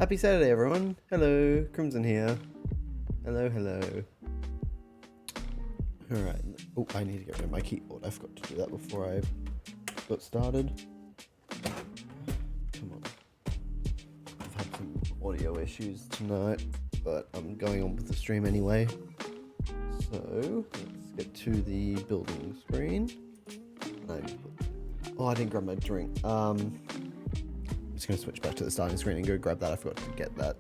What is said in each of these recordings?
Happy Saturday, everyone. Hello, Crimson here. Hello. Alright. Oh, I need to get rid of my keyboard. I forgot to do that before I got started. Come on. I've had some audio issues tonight, but I'm going on with the stream anyway. So, let's get to the building screen. I didn't grab my drink. I'm just going to switch back to the starting screen and go grab that. I forgot to get that.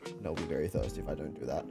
And I'll be very thirsty if I don't do that.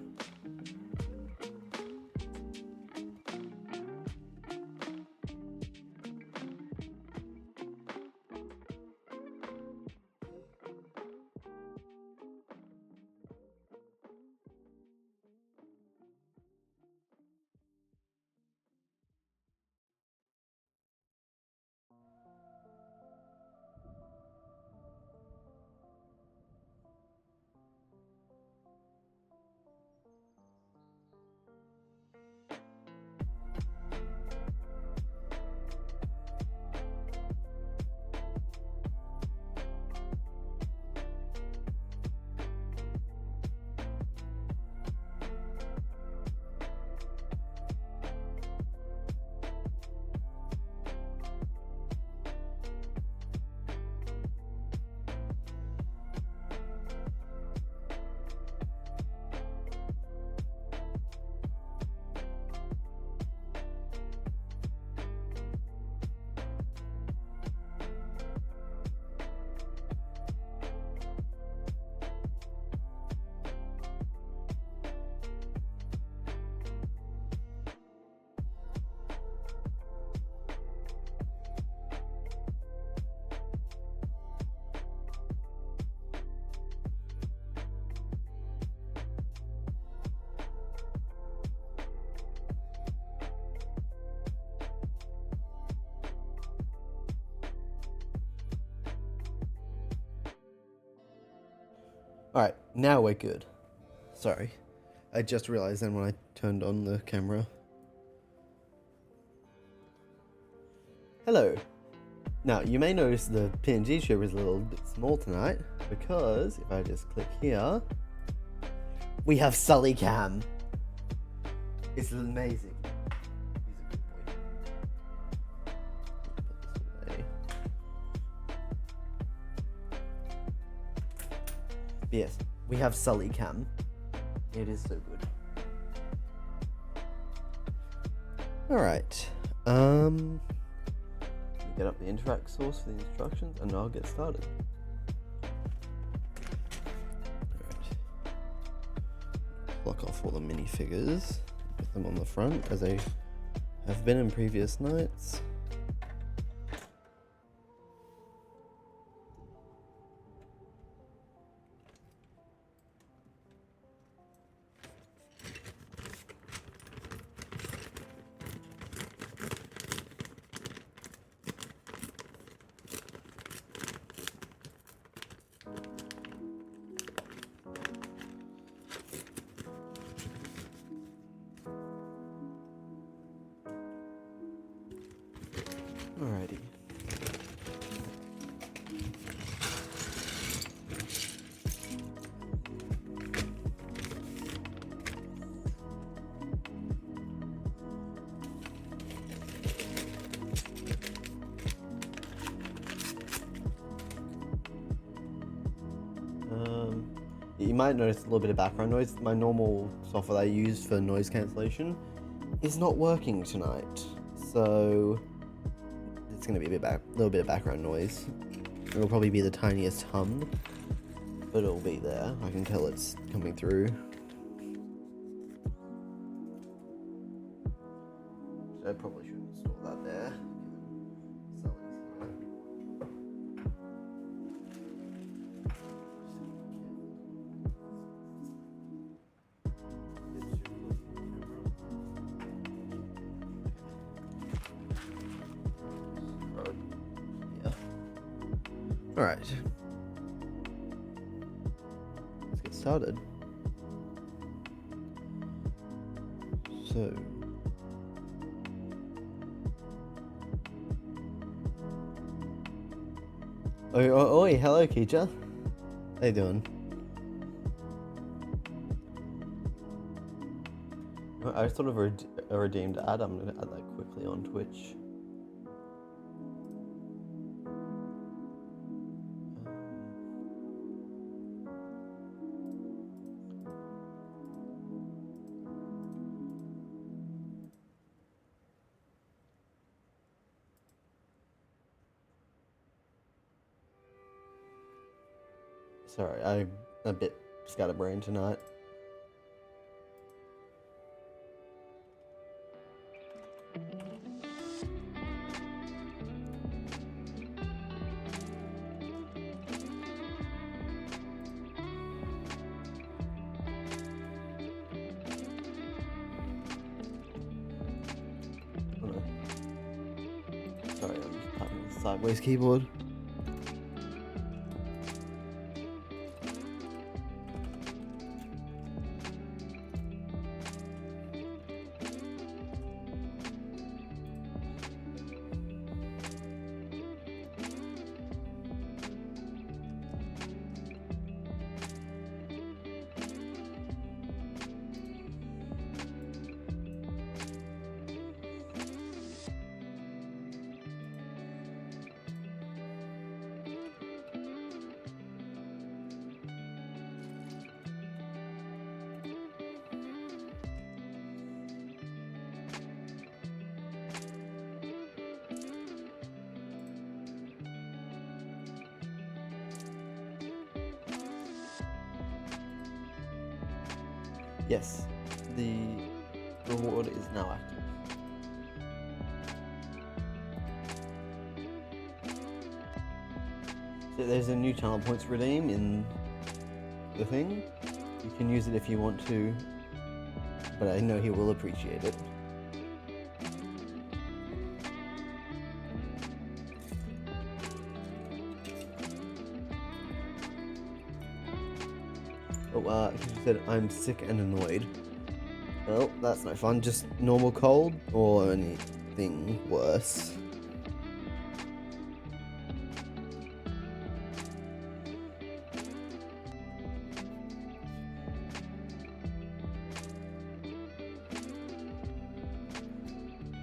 Alright, now we're good. Sorry. I just realized then when I turned on the camera. Hello. Now, you may notice the PNG strip is a little bit small tonight, because if I just click here, we have Sully Cam. It's amazing. He's a good boy. Put this away. Yes, we have Sully Cam. It is so good. Alright. Get up the interact source for the instructions and I'll get started. Alright. Block off all the minifigures. Put them on the front as they have been in previous nights. Alrighty. You might notice a little bit of background noise. My normal software that I use for noise cancellation is not working tonight, so it's going to be a little bit of background noise. It'll probably be the tiniest hum, but it'll be there. I can tell it's coming through. So I probably shouldn't install that there. Alright. Let's get started. So. Oi, hello, Keisha. How you doing? I sort of a redeemed ad. I'm gonna add that quickly on Twitch. Sorry, I'm a bit scatterbrained tonight. Oh no. Sorry, I'm just tapping the sideways keyboard. Yes, the reward is now active. So there's a new channel points redeem in the thing. You can use it if you want to, but I know he will appreciate it. Oh, he said, I'm sick and annoyed. Well, that's no fun. Just normal cold or anything worse?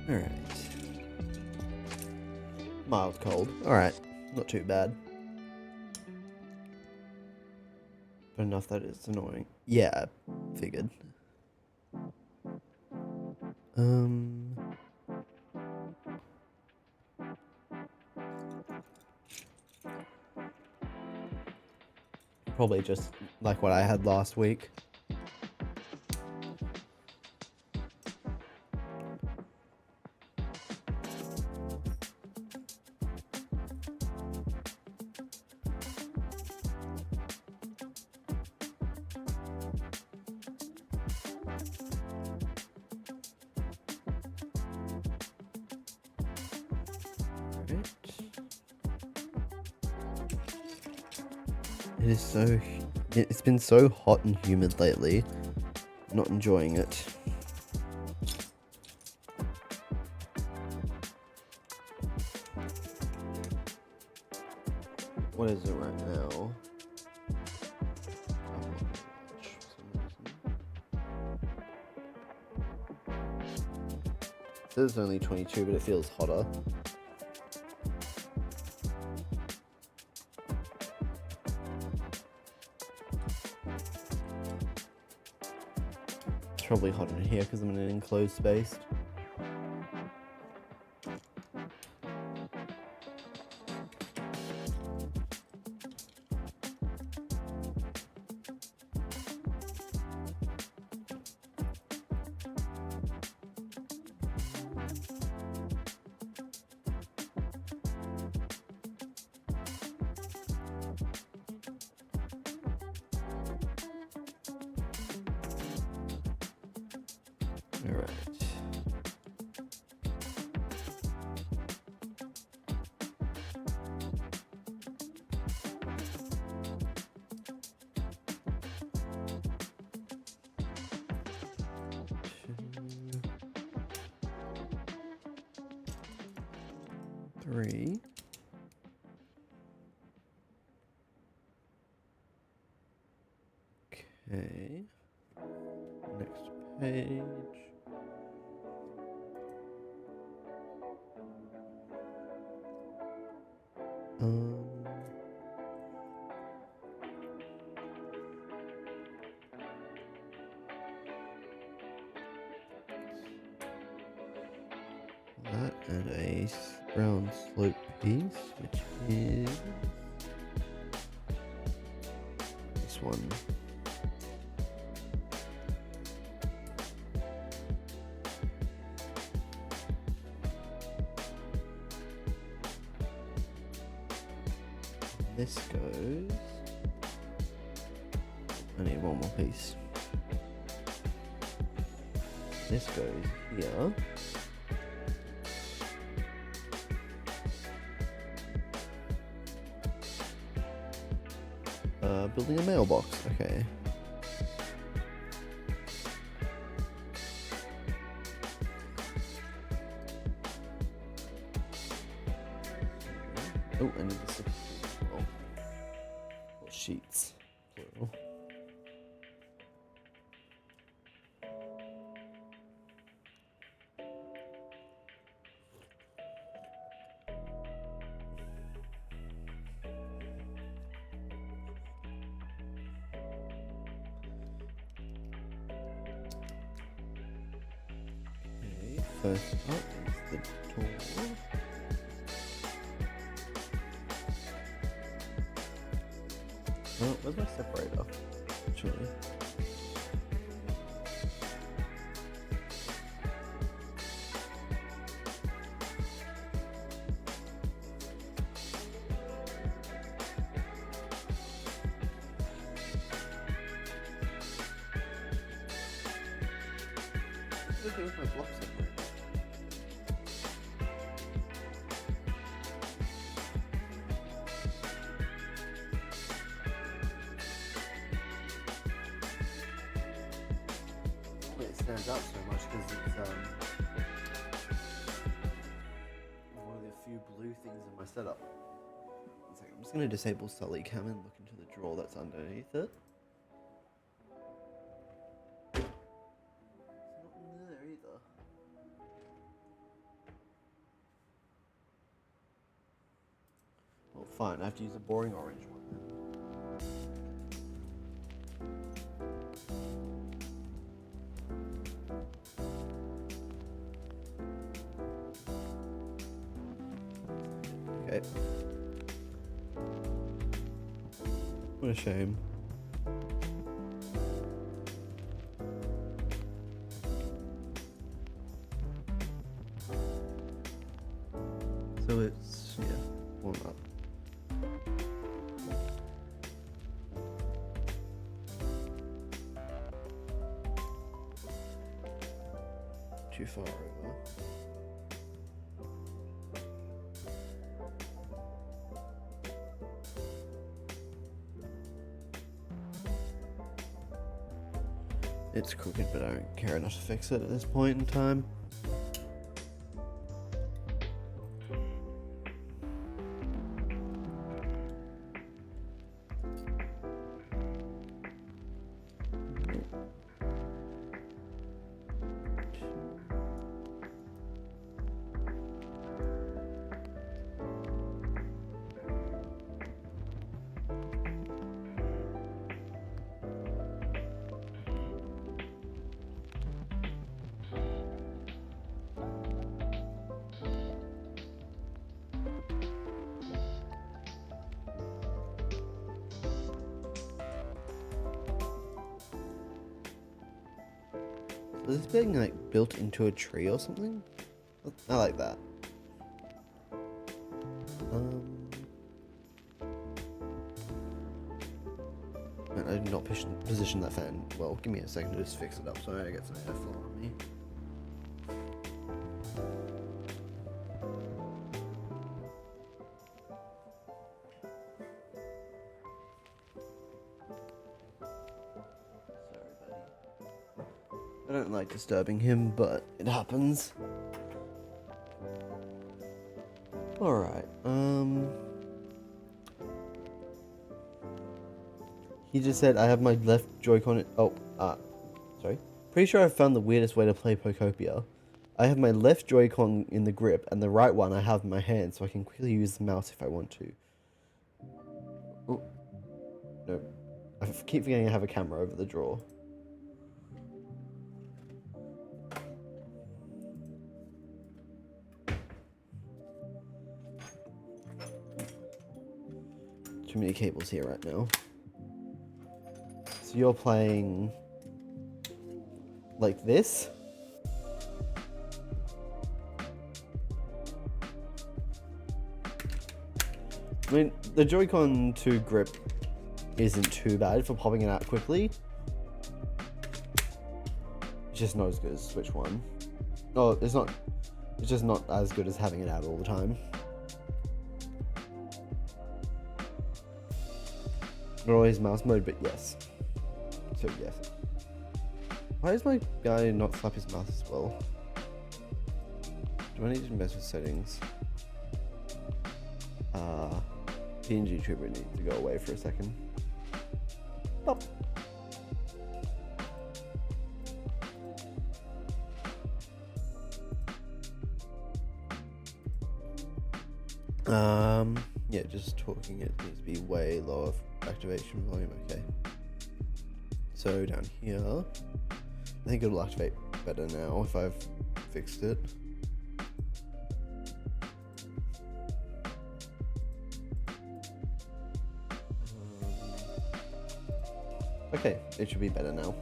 Alright. Mild cold. Alright. Not too bad. But enough that it's annoying. Yeah, figured. Probably just like what I had last week. It's been so hot and humid lately. Not enjoying it. What is it right now? It says only 22, but it feels hotter. It's probably hotter in here because I'm in an enclosed space. Alright. Three. Okay. Next page. that and a brown slope piece, which is this one. This goes. I need one more piece. This goes here. Building a mailbox. Okay. Oh, I need this. Oh. Sheets. Plural. Okay, first up is the door. Oh, where's my separator? Actually. What do I do with my block separator? It stands out so much because it's one of the few blue things in my setup. One second, I'm just going to disable Sully Cam and look into the drawer that's underneath it. It's not in there either. Well, fine, I have to use a boring orange one then. Okay. What a shame. So it's, yeah, one up. Too far over. It's crooked, but I don't care enough to fix it at this point in time. Is this being like built into a tree or something? I like that. Man, I did not position that fan. Well, give me a second to just fix it up so I get some airflow on me. I don't like disturbing him, but it happens. Alright, he just said I have my left Joy-Con sorry. Pretty sure I found the weirdest way to play Pokopia. I have my left Joy-Con in the grip, and the right one I have in my hand, so I can quickly use the mouse if I want to. Oh, no. I keep forgetting I have a camera over the drawer. too many cables here right now. So you're playing like this? I mean, the Joy-Con 2 grip isn't too bad for popping it out quickly. It's just not as good as Switch 1. No, it's not. It's just not as good as having it out all the time. Not always mouse mode, but yes. So yes. Why does my guy not slap his mouth as well? Do I need to mess with settings? PNG Trooper needs to go away for a second. Pop. Yeah, just talking, it needs to be way lower for activation volume. Okay. So down here, I think it'll activate better now if I've fixed it. Okay, it should be better now.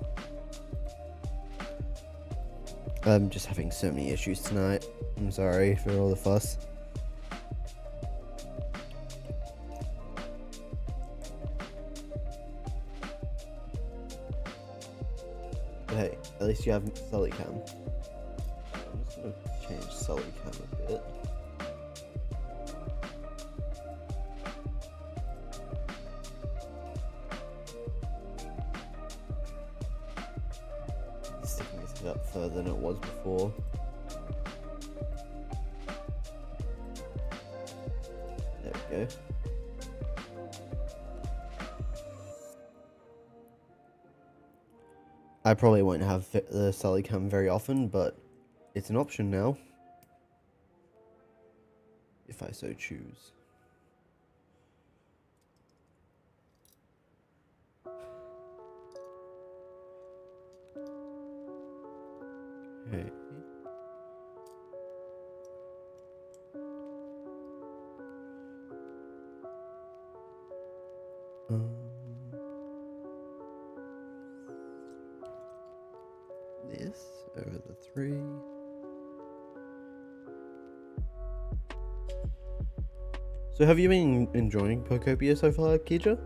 I'm just having so many issues tonight. I'm sorry for all the fuss. But hey, at least you have Sully Cam. I'm just gonna change Sully Cam a bit. Sticking this up further than it was before. There we go. I probably won't have the Sully Cam very often, but it's an option now. If I so choose. Okay. This over the 3. So have you been enjoying Pokopia so far, Kija?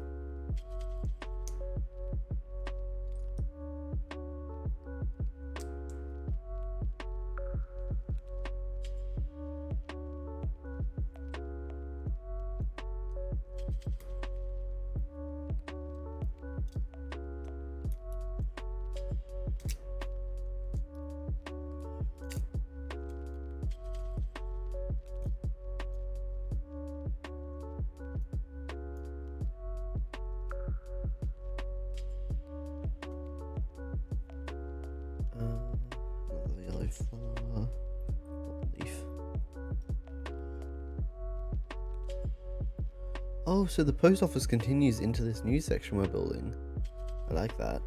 Yellow flower. Leaf. Oh, so the post office continues into this new section we're building. I like that.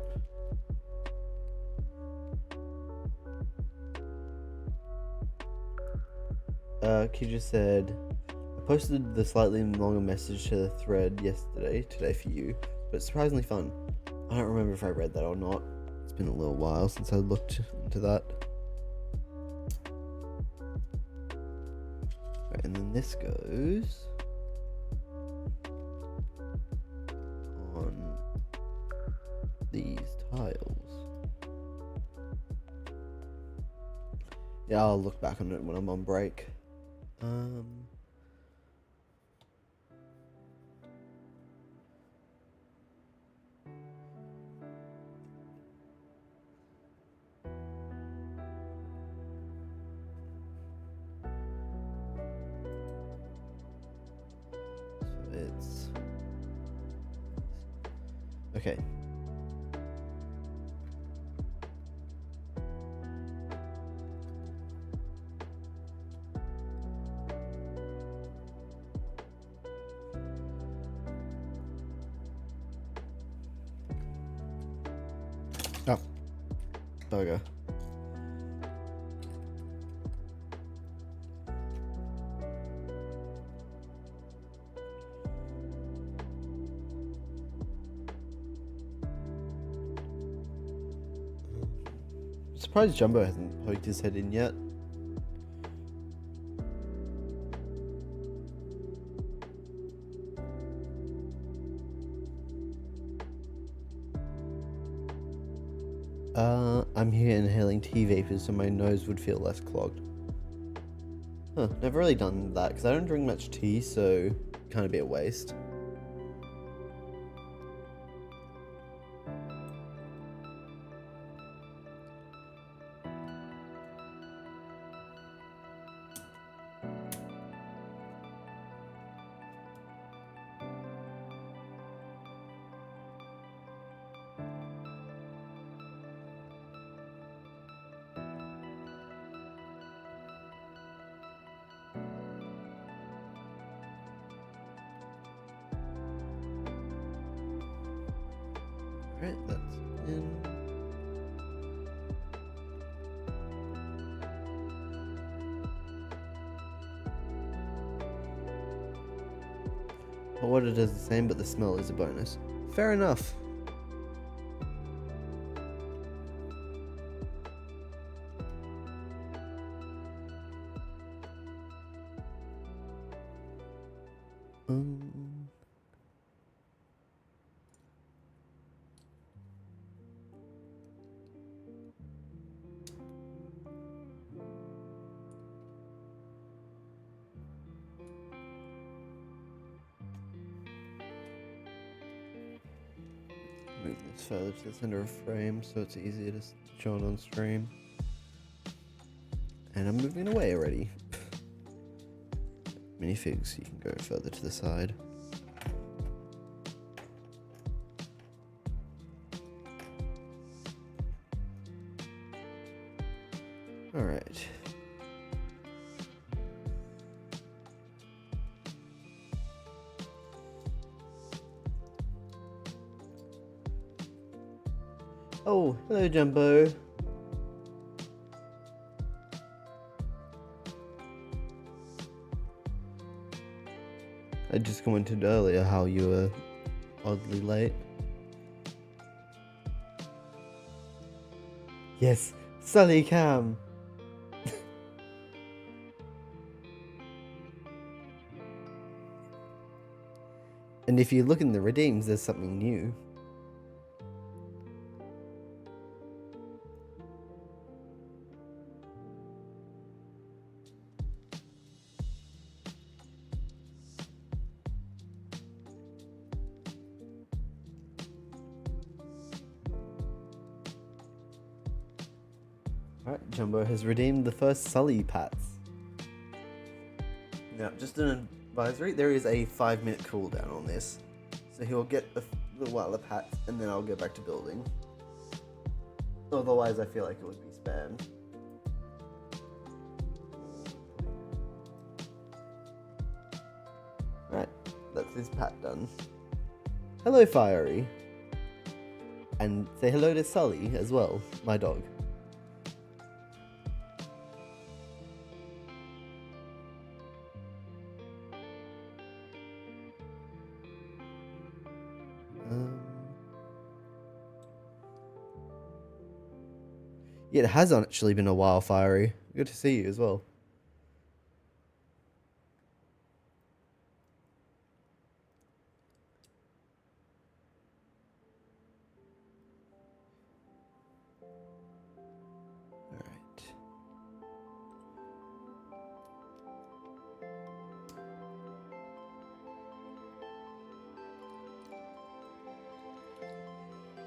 Kija said, I posted the slightly longer message to the thread today for you, but it's surprisingly fun. I don't remember if I read that or not. It's been a little while since I looked into that. Right, and then this goes on these tiles. Yeah, I'll look back on it when I'm on break. So it's okay. Oh, there we go. surprised Jumbo hasn't poked his head in yet. I'm here inhaling tea vapors so my nose would feel less clogged. Huh, never really done that because I don't drink much tea, so kind of be a waste. Alright, that's in. What it is the same, but the smell is a bonus. Fair enough. Move this further to the center of frame so it's easier to show it on stream. And I'm moving away already. Minifigs, you can go further to the side. Alright. Oh, hello Jumbo. I just commented earlier how you were oddly late. Yes, Sully Cam. And if you look in the redeems, there's something new. Alright, Jumbo has redeemed the first Sully Pats. Now, just an advisory, there is a 5-minute cooldown on this. So he'll get a little while of pats and then I'll go back to building. Otherwise I feel like it would be spammed. Right, that's his pat done. Hello Fiery. And say hello to Sully as well, my dog. Yeah, it has actually been a while, Fiery. Good to see you as well. Alright.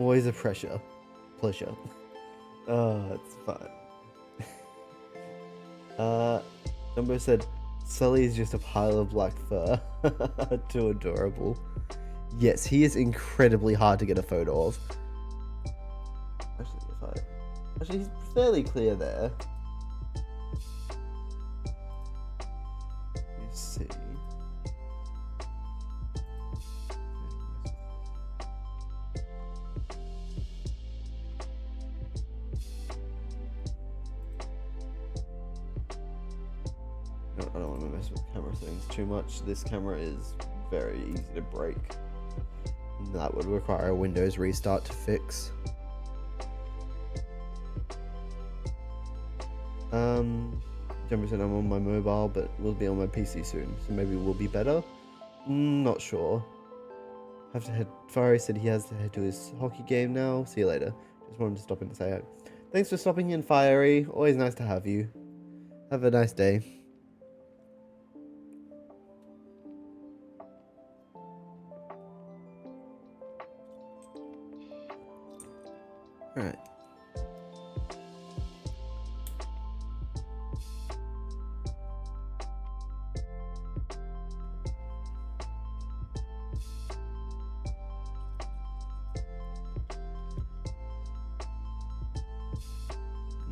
Always a pleasure. Oh, it's fun. Jumbo said, Sully is just a pile of black fur. Too adorable. Yes, he is incredibly hard to get a photo of. Actually, he's fairly clear there. Let's see. I don't want to mess with camera settings too much. This camera is very easy to break. That would require a Windows restart to fix. Um, 10% I'm on my mobile, but we'll be on my PC soon, so maybe we'll be better. Not sure. Have to head. Fari said he has to head to his hockey game now. See you later. Just wanted to stop in and say hi. Thanks for stopping in, Fiery. Always nice to have you. Have a nice day. Alright.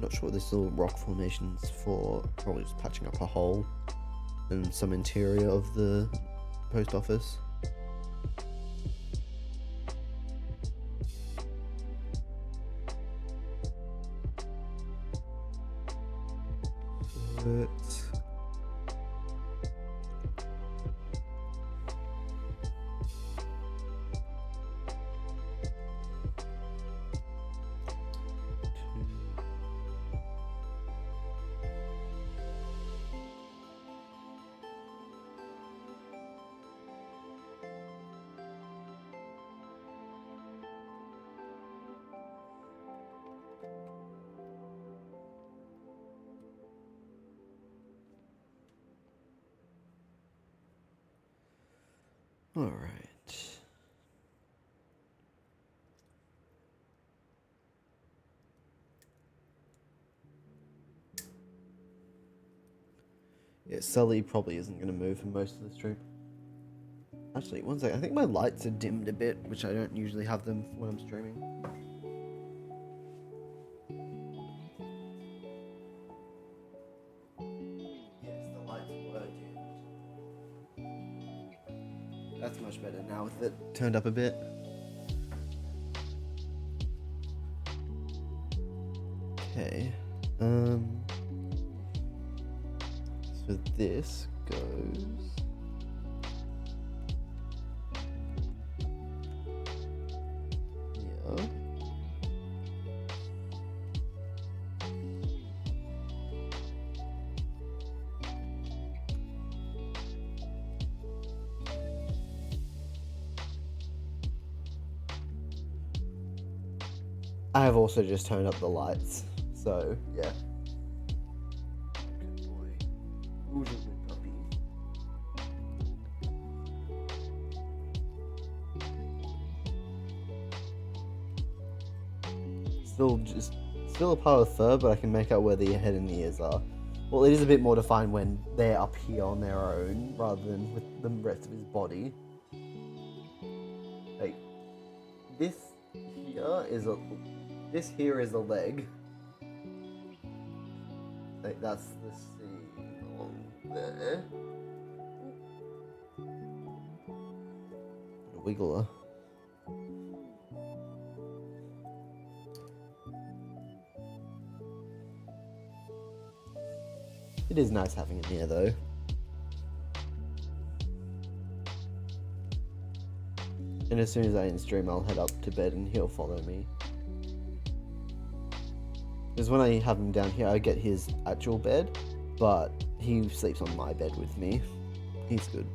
Not sure what this little rock formation's for. Probably just patching up a hole in some interior of the post office. But all right. Yeah, Sully probably isn't going to move for most of the stream. Actually, one second. I think my lights are dimmed a bit, which I don't usually have them when I'm streaming. Yes, the lights were dimmed. That's much better now with it turned up a bit. Okay. So this goes. Yeah. I have also just turned up the lights, so yeah. Good boy. Who's a good puppy? Still a pile of fur, but I can make out where the head and the ears are. Well, it is a bit more defined when they're up here on their own, rather than with the rest of his body. Like, this here is a leg. Like, that's the seam along there. A wiggler. It is nice having him here, though. And as soon as I end stream, I'll head up to bed and he'll follow me. Because when I have him down here, I get his actual bed, but he sleeps on my bed with me. He's good.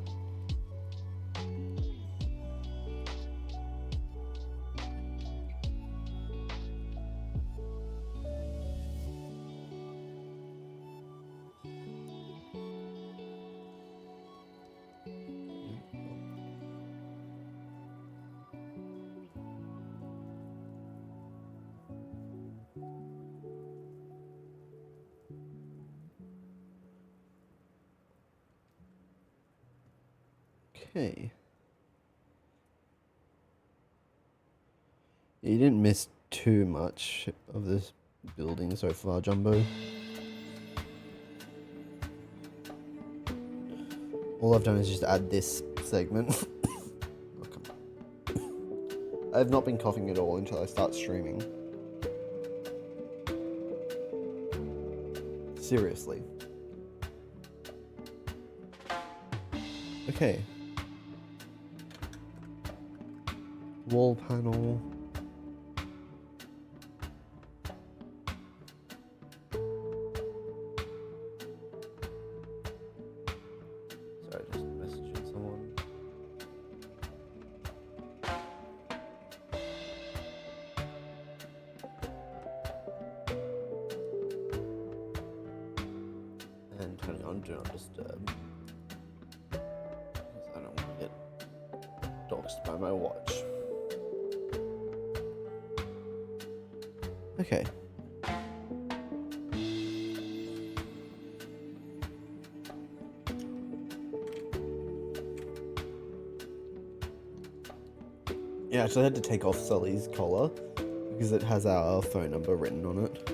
Okay. You didn't miss too much of this building so far, Jumbo. All I've done is just add this segment. I have not been coughing at all until I start streaming. Seriously. Okay. Wall panel. And turning on Do Not Disturb. Because I don't want to get doxed by my watch. Okay. Yeah, actually I had to take off Sully's collar because it has our phone number written on it.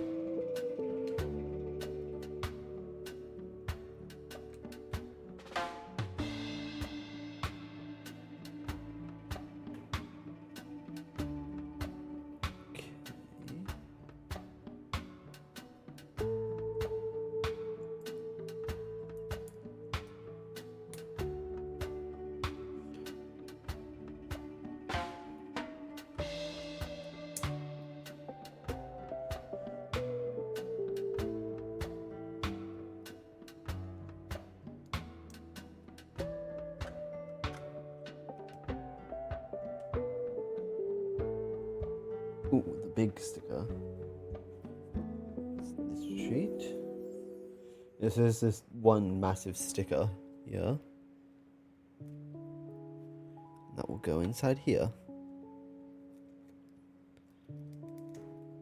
Ooh, the big sticker. This sheet. This is this one massive sticker here. That will go inside here.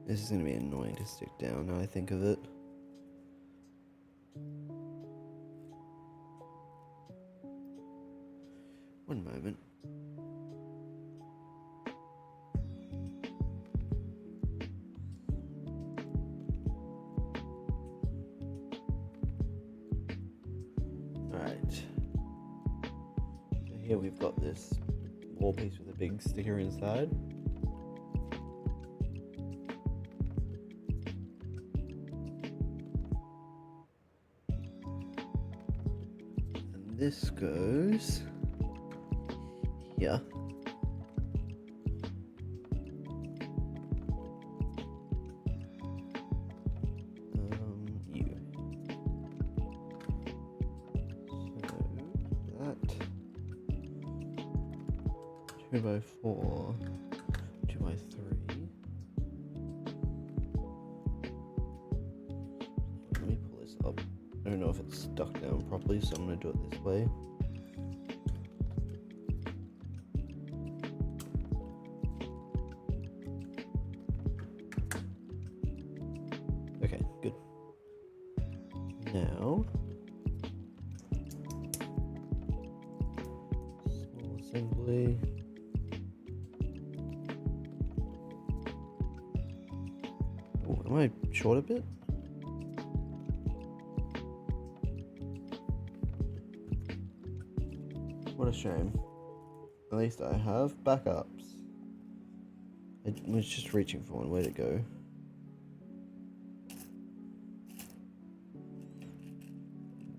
This is going to be annoying to stick down now I think of it. One moment. Alright. So here we've got this wall piece with a big sticker inside. And this goes here. You. So that 2x4, 2x3. Let me pull this up. I don't know if it's stuck down properly, so I'm going to do it this way. Okay, good. Now, small assembly. Oh, am I short a bit? What a shame. At least I have backups. I was just reaching for one. Where'd it go?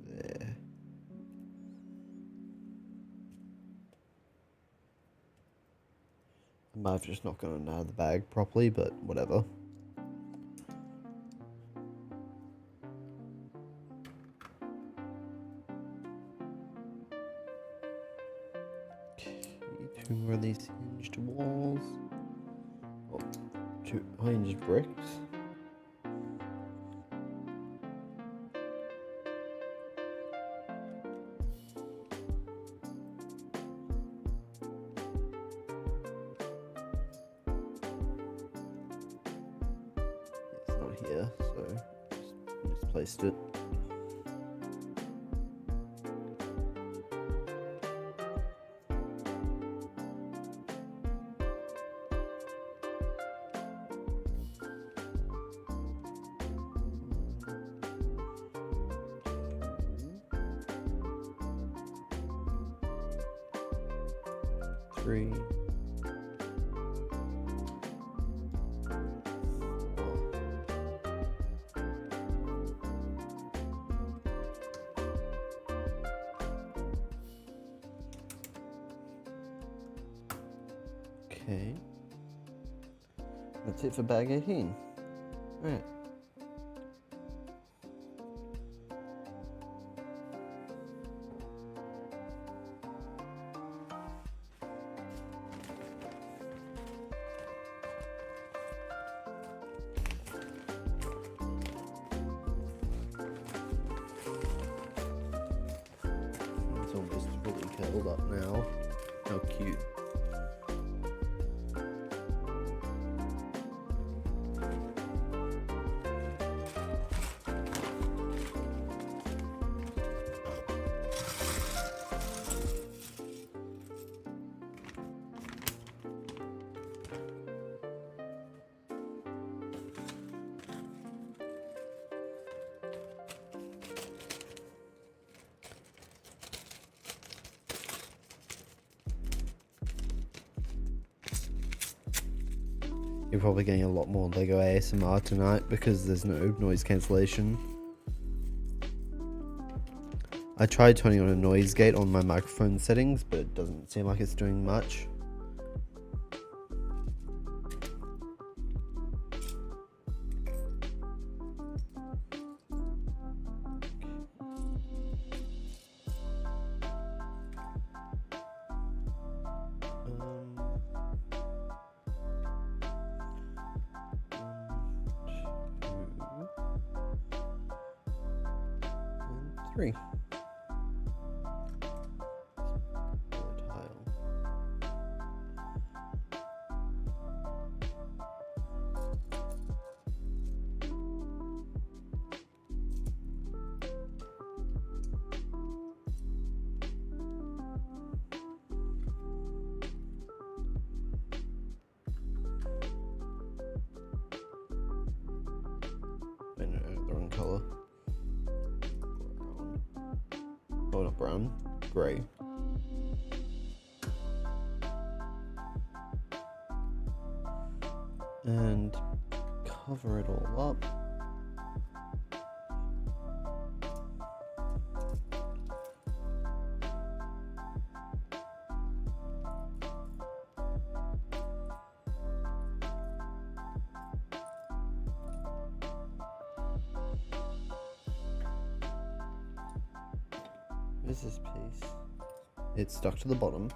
There. I might have just not gotten it out of the bag properly, but whatever. Two more of these hinged walls. Oh, two hinged bricks. It's not here, so just misplaced it. Three. Okay. That's it for bag 18. Alright. It's almost fully curled up now. How cute. You're probably getting a lot more Lego ASMR tonight because there's no noise cancellation. I tried turning on a noise gate on my microphone settings, but it doesn't seem like it's doing much. Three. Tile. No, the wrong color. Oh, not brown, grey. And cover it all up. Where's this piece? It's stuck to the bottom.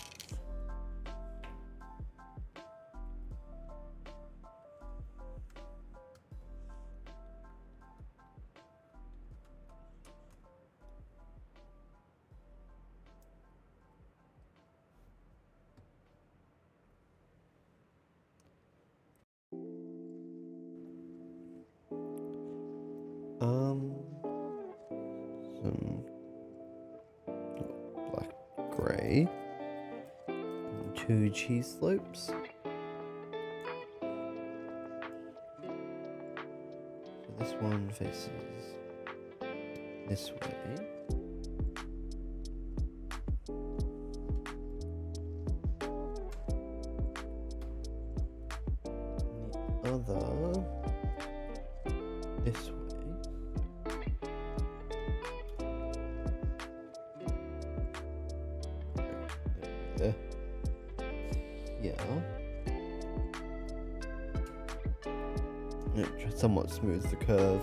Some black, grey, and 2 cheese slopes. So this one faces this way. And the other this way. There. Yeah. It somewhat smooths the curve.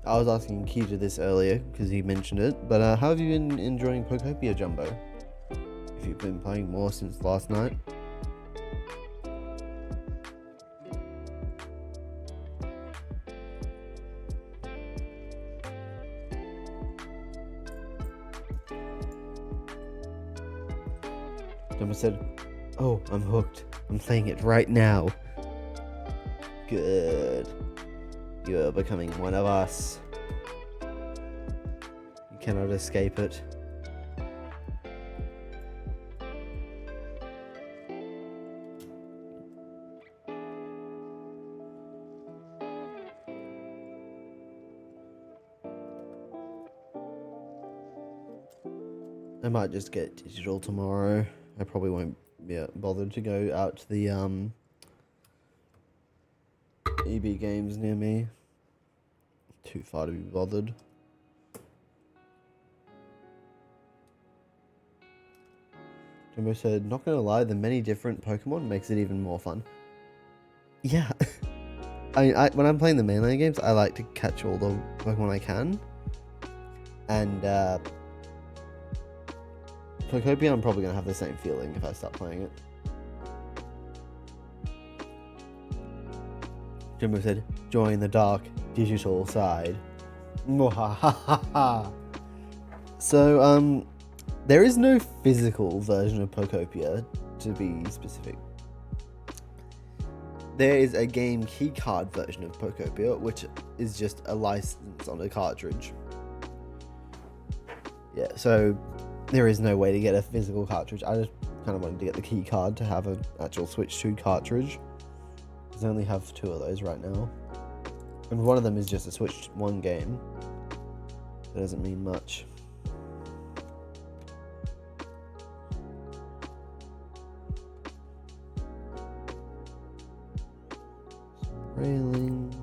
I was asking Key to this earlier because he mentioned it, but how have you been enjoying Pokopia Jumbo? If you've been playing more since last night. Jumbo said, "Oh, I'm hooked. I'm playing it right now." Good. You are becoming one of us. You cannot escape it. I might just get digital tomorrow. I probably won't be bothered to go out to the EB games near me. Too far to be bothered. Jumbo said, not gonna lie, the many different Pokemon makes it even more fun. Yeah. When I'm playing the mainline games, I like to catch all the Pokemon I can. And Pokopia, I'm probably gonna have the same feeling if I start playing it. Jumbo said, join the dark digital side. So, there is no physical version of Pokopia, to be specific. There is a game keycard version of Pokopia, which is just a license on a cartridge. Yeah, so there is no way to get a physical cartridge. I just kind of wanted to get the keycard to have an actual Switch 2 cartridge. Because I only have 2 of those right now. And one of them is just a Switch 1 game. That doesn't mean much. Railings.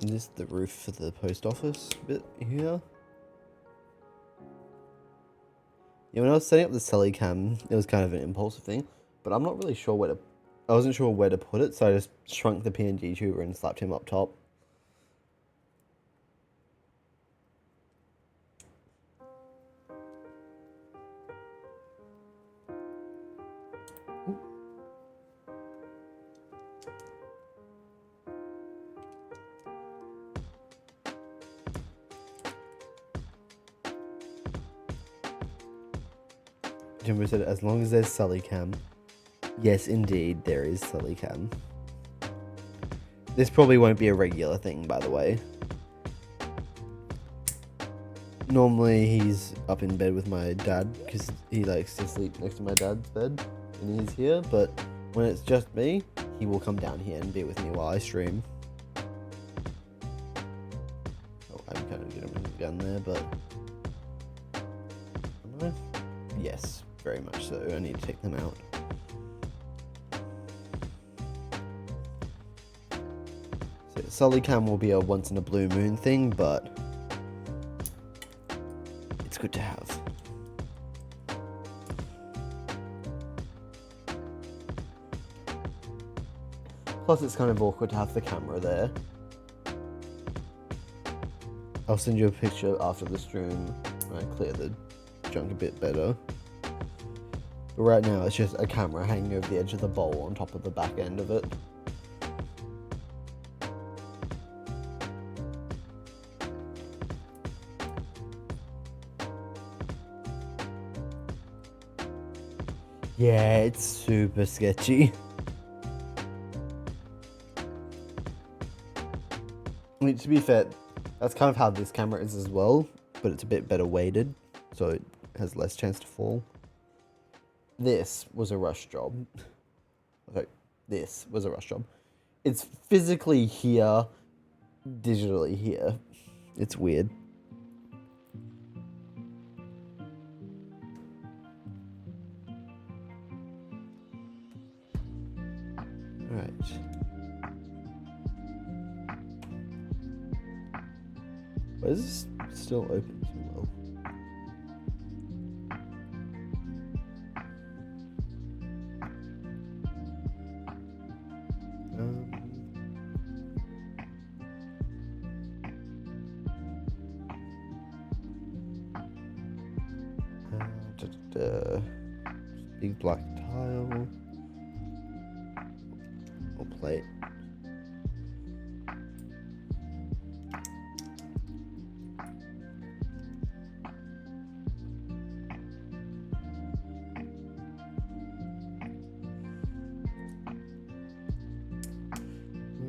Is this the roof for the post office bit here? Yeah, when I was setting up the Selly cam, it was kind of an impulsive thing, but I'm not really sure where to. I wasn't sure where to put it, so I just shrunk the PNG tuber and slapped him up top. Jimbo said, as long as there's Sully cam. Yes, indeed, there is Sully cam. This probably won't be a regular thing, by the way. Normally, he's up in bed with my dad, because he likes to sleep next to my dad's bed, and he's here, but when it's just me, he will come down here and be with me while I stream. Oh, I'm kind of getting a gun there, but... Am I? Yes, very much so. I need to take them out. So, Sully cam will be a once in a blue moon thing, but it's good to have. Plus, it's kind of awkward to have the camera there. I'll send you a picture after the stream when I clear the junk a bit better. But right now, it's just a camera hanging over the edge of the bowl on top of the back end of it. Yeah, it's super sketchy. I mean, to be fair, that's kind of how this camera is as well, but it's a bit better weighted, so it has less chance to fall. This was a rush job. Okay, this was a rush job. It's physically here, digitally here. It's weird. Alright. Why is this still open too well? Big black tile. Or plate.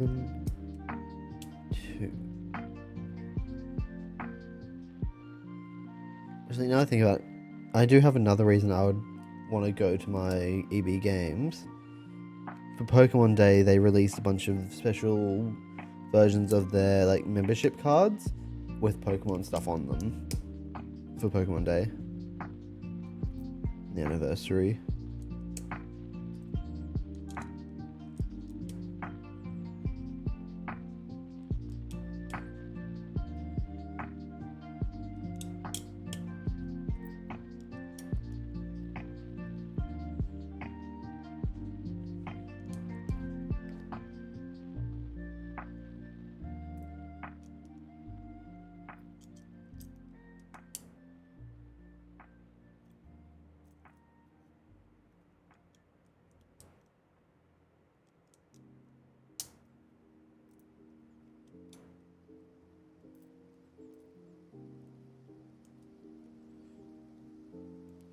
1, 2. Actually, now I think about it, I do have another reason I would want to go to my EB Games. For Pokemon Day, they released a bunch of special versions of their like membership cards with Pokemon stuff on them for Pokemon Day, the anniversary.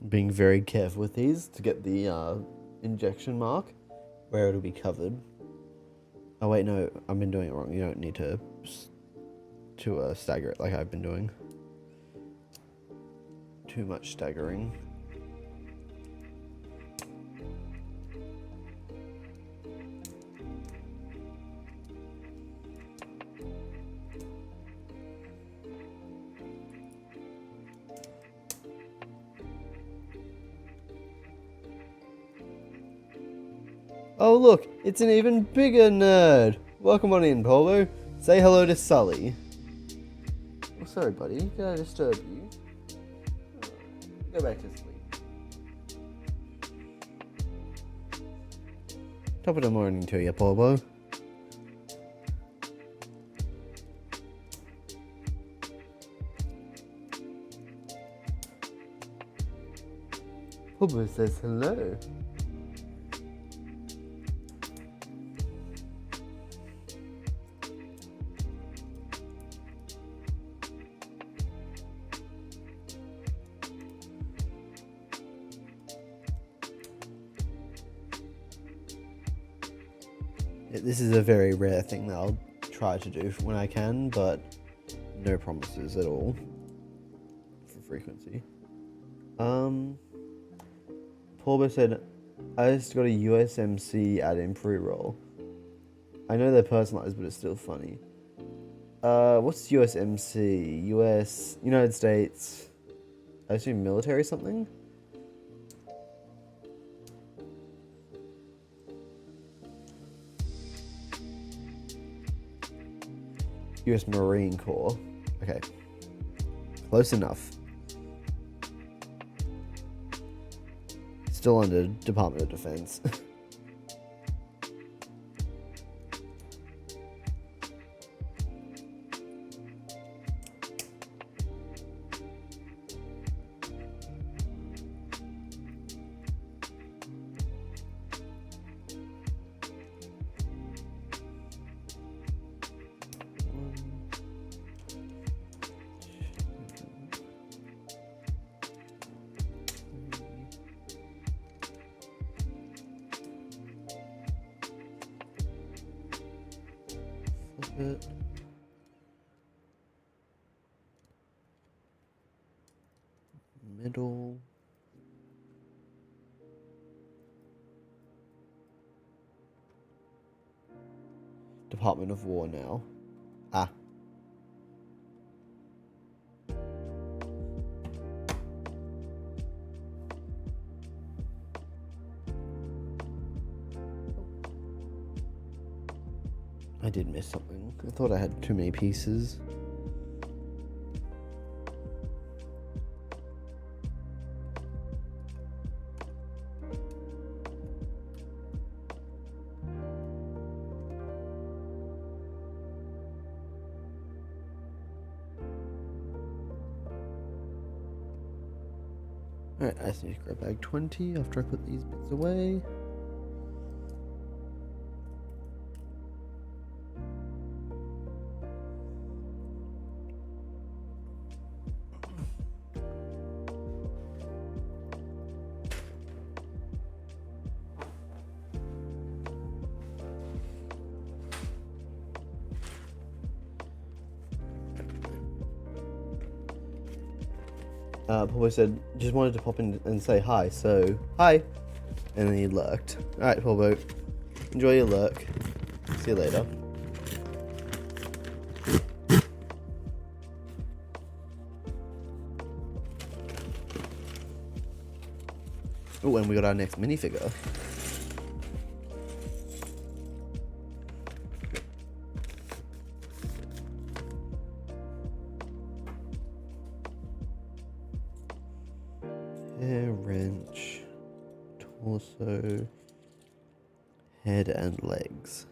Being very careful with these to get the injection mark where it'll be covered. Oh wait, no, I've been doing it wrong. You don't need to stagger it like I've been doing. Too much staggering. Oh look, it's an even bigger nerd. Welcome on in, Polo. Say hello to Sully. Oh, sorry, buddy. Did I disturb you? Go back to sleep. Top of the morning to you, Polo. Polo says hello. This is a very rare thing that I'll try to do when I can, but no promises at all for frequency. Paulbo said, I just got a USMC add-in pre-roll. I know they're personalized, but it's still funny. What's USMC? US, United States, I assume military something? US Marine Corps. Okay. Close enough. Still under Department of Defense. It. Middle. Department of War now. Ah. I did miss something. I thought I had too many pieces. Alright, I just need to grab bag 20 after I put these bits away. Pobo said, just wanted to pop in and say hi, so hi. And then he lurked. Alright, Pobo, enjoy your lurk. See you later. Oh, and we got our next minifigure. Hair wrench, torso, head and legs.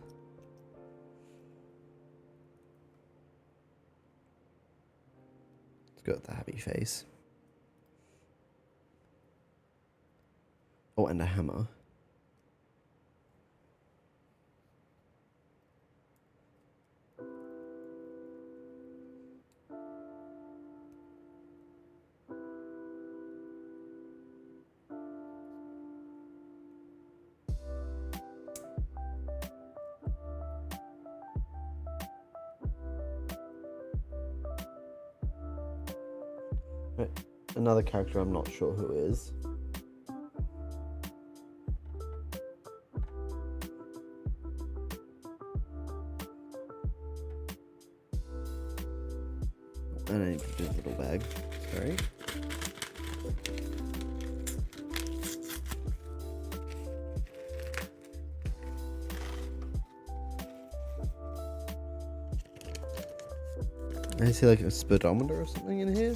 Let's go with the happy face. Oh, and a hammer. Right. Another character I'm not sure who is. And I need to put this little bag. Sorry. I see like a speedometer or something in here.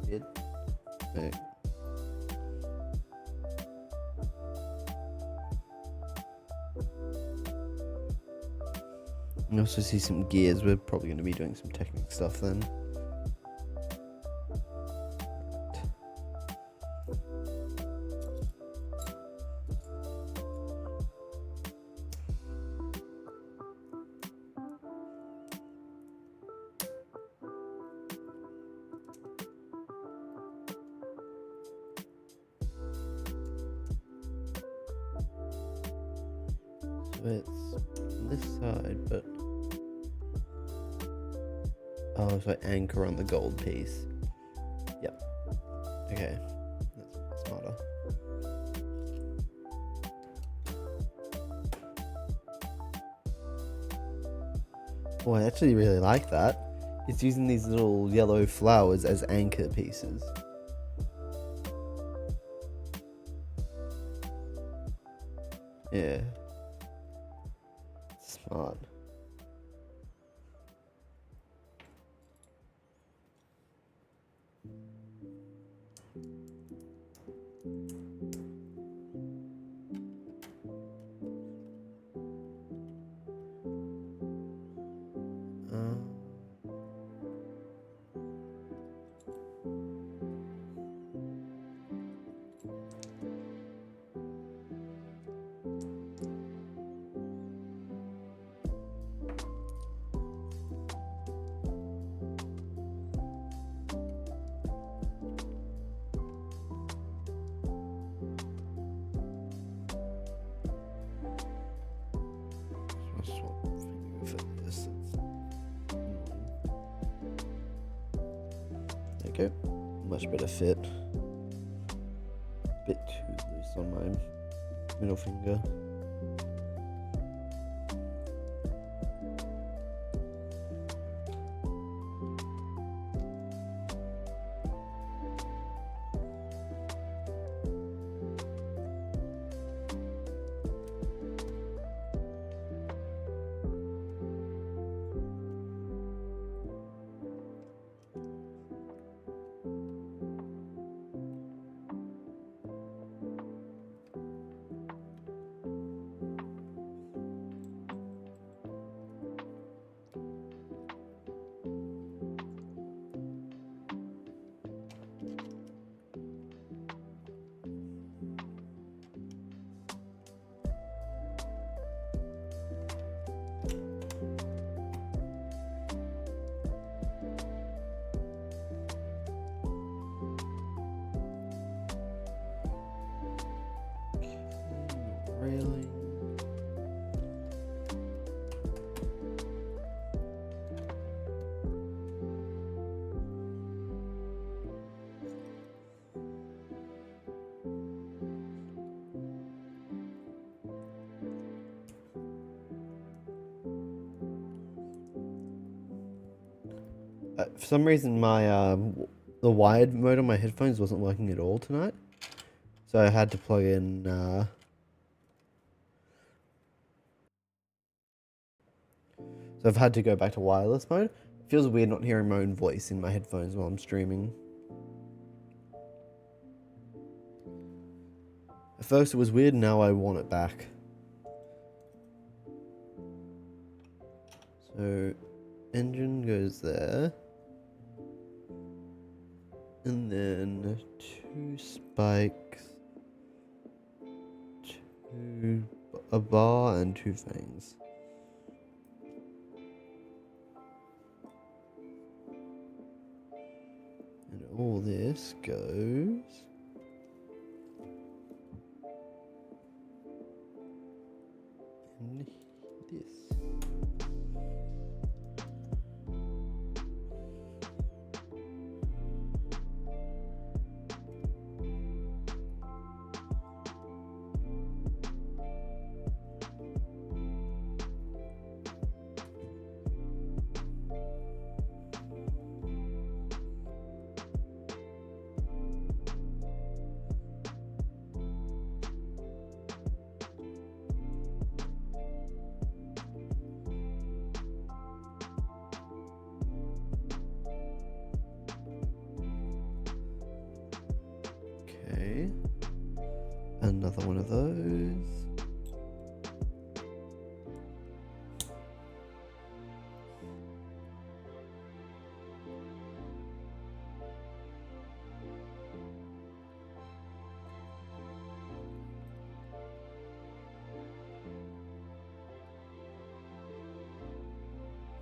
Weird. Okay. I also see some gears. We're probably going to be doing some technical stuff then. So it's this side, but oh, so I anchor on the gold piece. Yep. Okay, that's smarter. Oh, I actually really like that. It's using these little yellow flowers as anchor pieces. Yeah. Smart. Okay, much better fit. Bit too loose on my middle finger. Railing. For some reason, my the wired mode on my headphones wasn't working at all tonight, so I had to plug in. So I've had to go back to wireless mode. It feels weird not hearing my own voice in my headphones while I'm streaming. At first it was weird, now I want it back. So, engine goes there. And then 2 spikes, a bar, and 2 fangs. And all this goes in this. Okay, another one of those.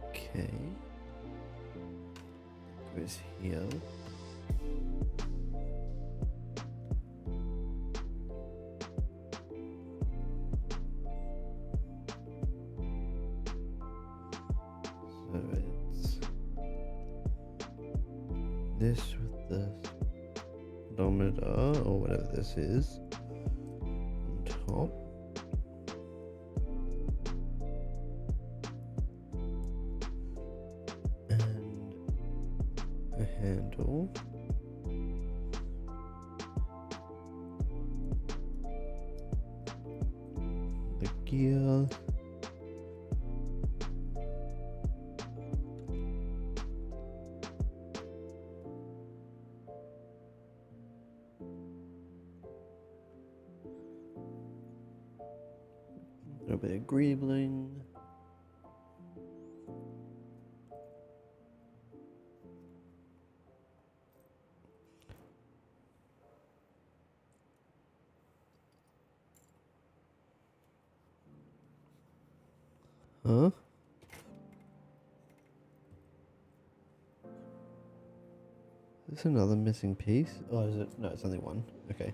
Okay, goes here. So it's this with the speedometer, or whatever this is, on top. And a handle. The gear. A little bit of greebling. Huh? Is this another missing piece? Oh, is it? No, it's only one. Okay.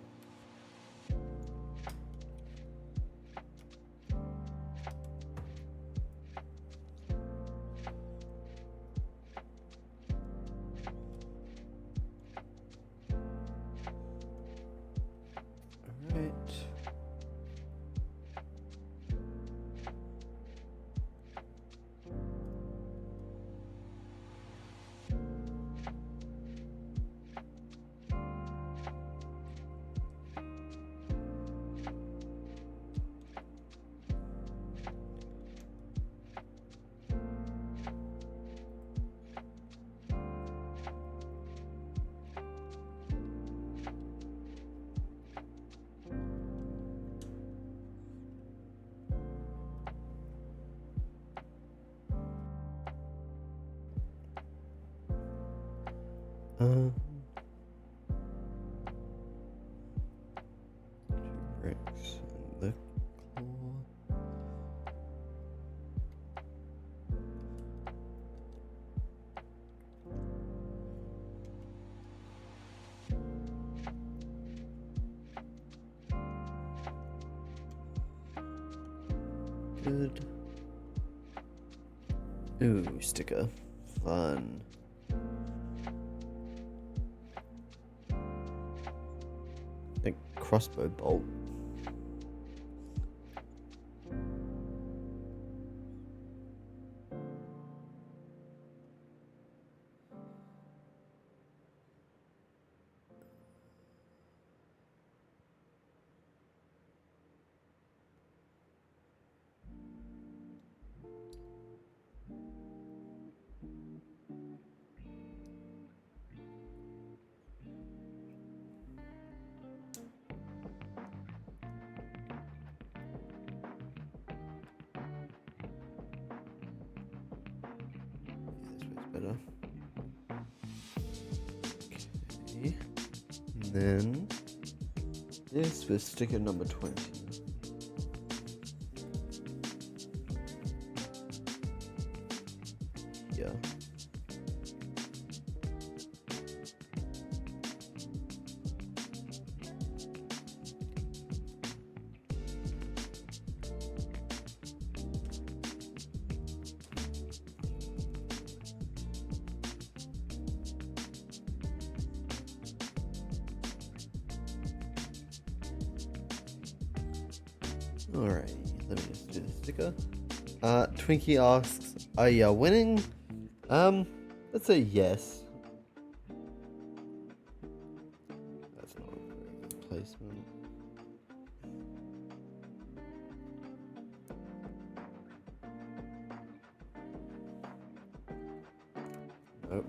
Alright. Two bricks and the claw. Good. Ooh, sticker. Fun. A crossbow bolt. better. Okay. And then this was sticker number 20. Yeah. Alright, let me just do the sticker. Twinkie asks, are you winning? Let's say yes. That's not a very good placement. Nope.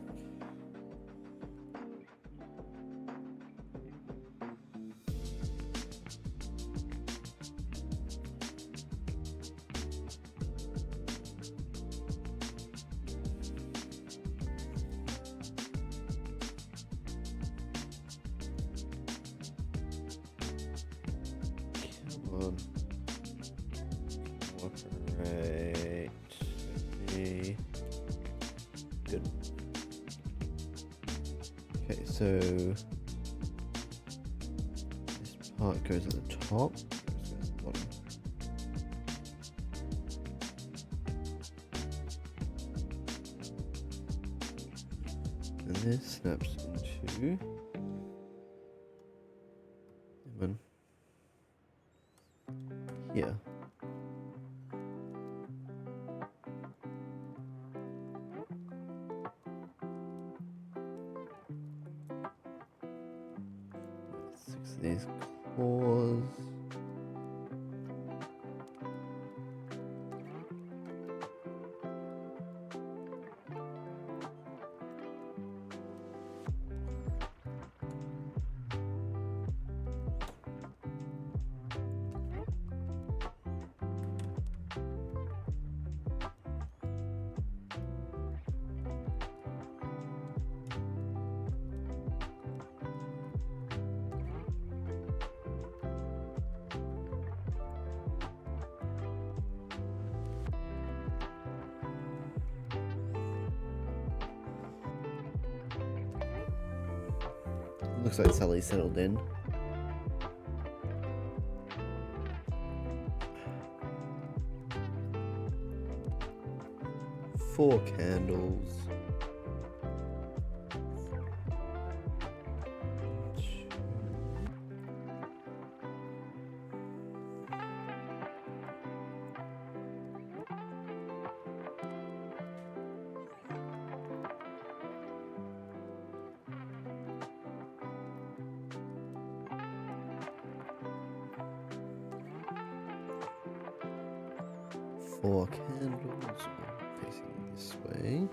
Come on. Cooperate with me. Good. Okay, so this part goes at the top. This goes at the bottom. And this snaps into here. Six of these claws. Looks like Sally settled in. Four candles. Four candles facing this way.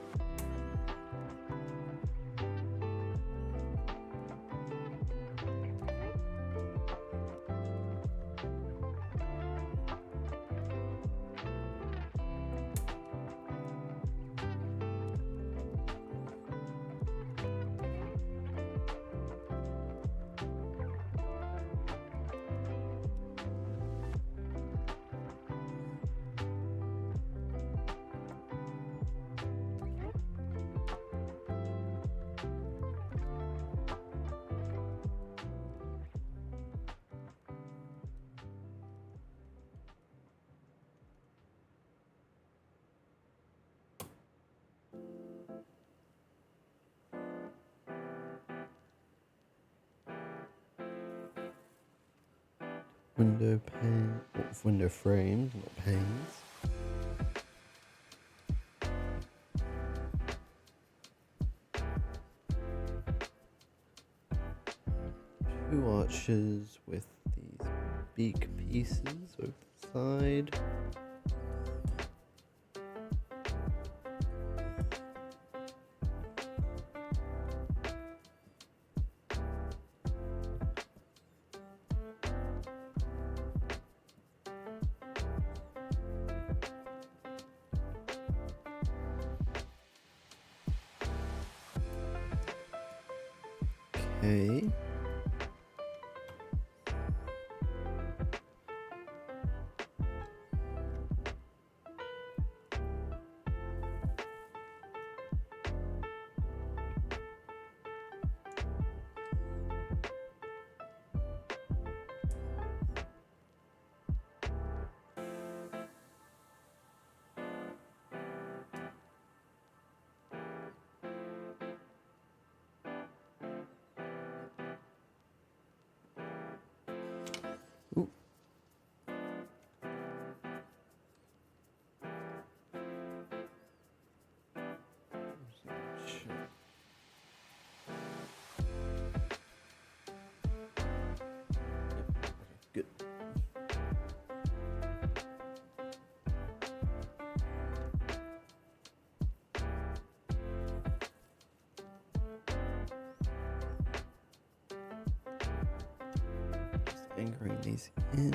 Window pane, window frames, not panes. Two arches with these beak pieces over the side. Okay. Ooh. Good. Just anchoring these in.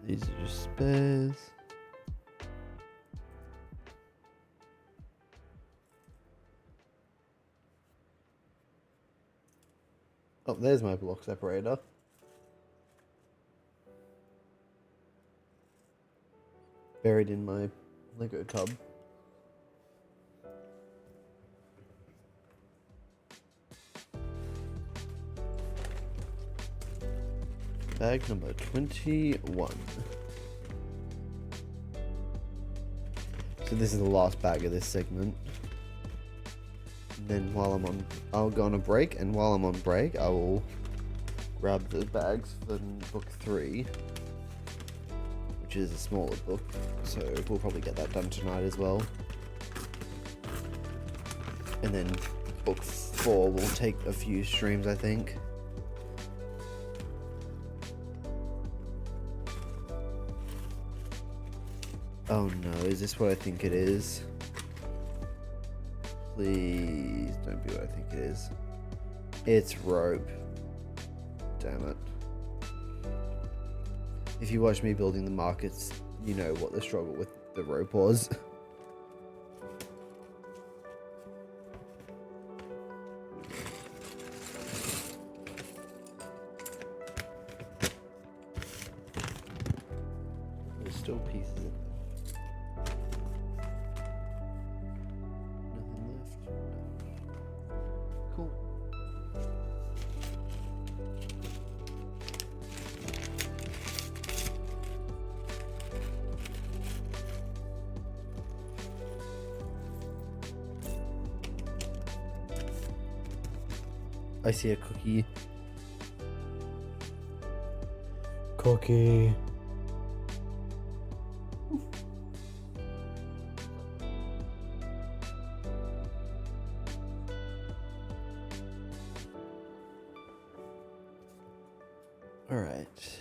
These are just spares. Oh, there's my block separator. Buried in my Lego tub. Bag number 21. So this is the last bag of this segment. And then I'll go on a break, and while I'm on break, I will grab the bags for book 3, which is a smaller book, so we'll probably get that done tonight as well. And then book 4 will take a few streams, I think. Oh no, is this what I think it is? Please don't be what I think it is. It's rope. Damn it. If you watch me building the markets, you know what the struggle with the rope was. There's still pieces in there. Nothing left. Cool. I see a cookie. Cookie. All right.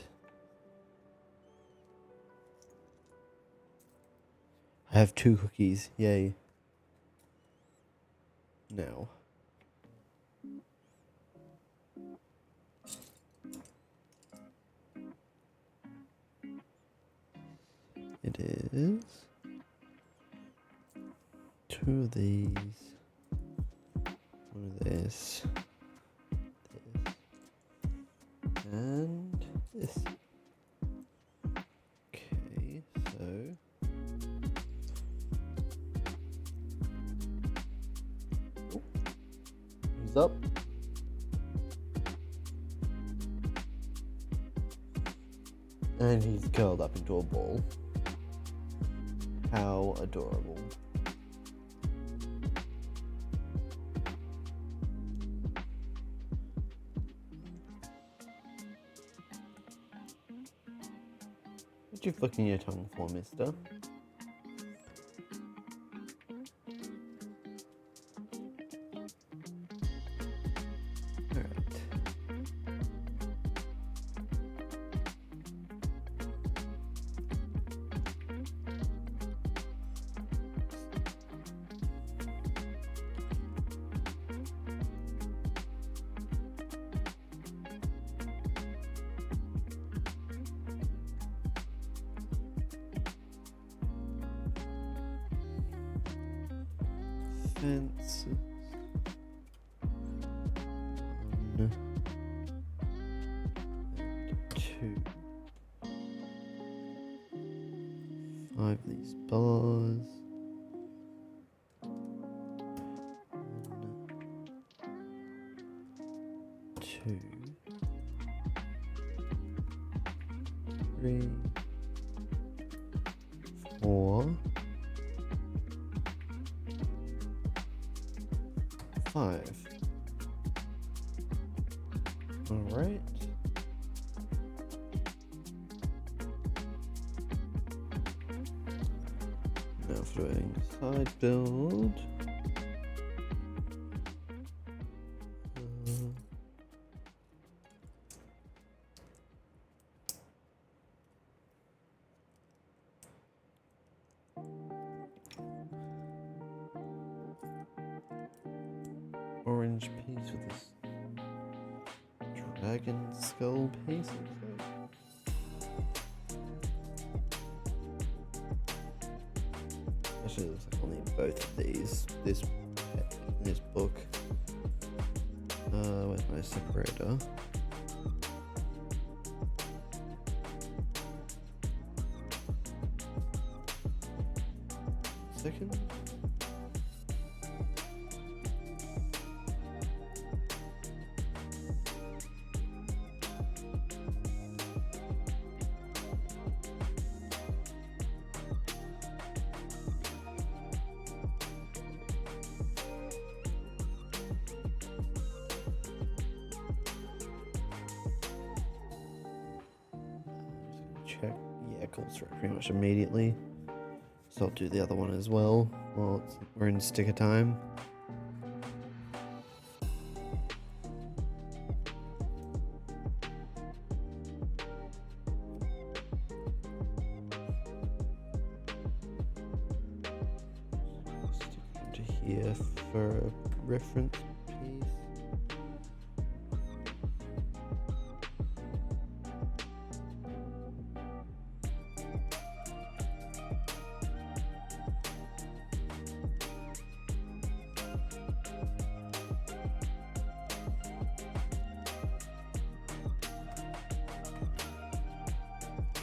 I have 2 cookies. Yay. Now. It is 2 of these, 1 of this, and this. Okay, so he's up. And he's curled up into a ball. How adorable. What you flicking your tongue for, mister? fence. 1 and 2. 5 of these bars. 1, 2, 3, 4, 5. Alright. Now for doing side build. Orange piece with this dragon skull piece. Actually, it looks like I'll need both of these. This book. Where's my separator? Second. Check. Yeah, it goes through pretty much immediately. So I'll do the other one as well while we're in sticker time. Stick it onto here for a reference piece.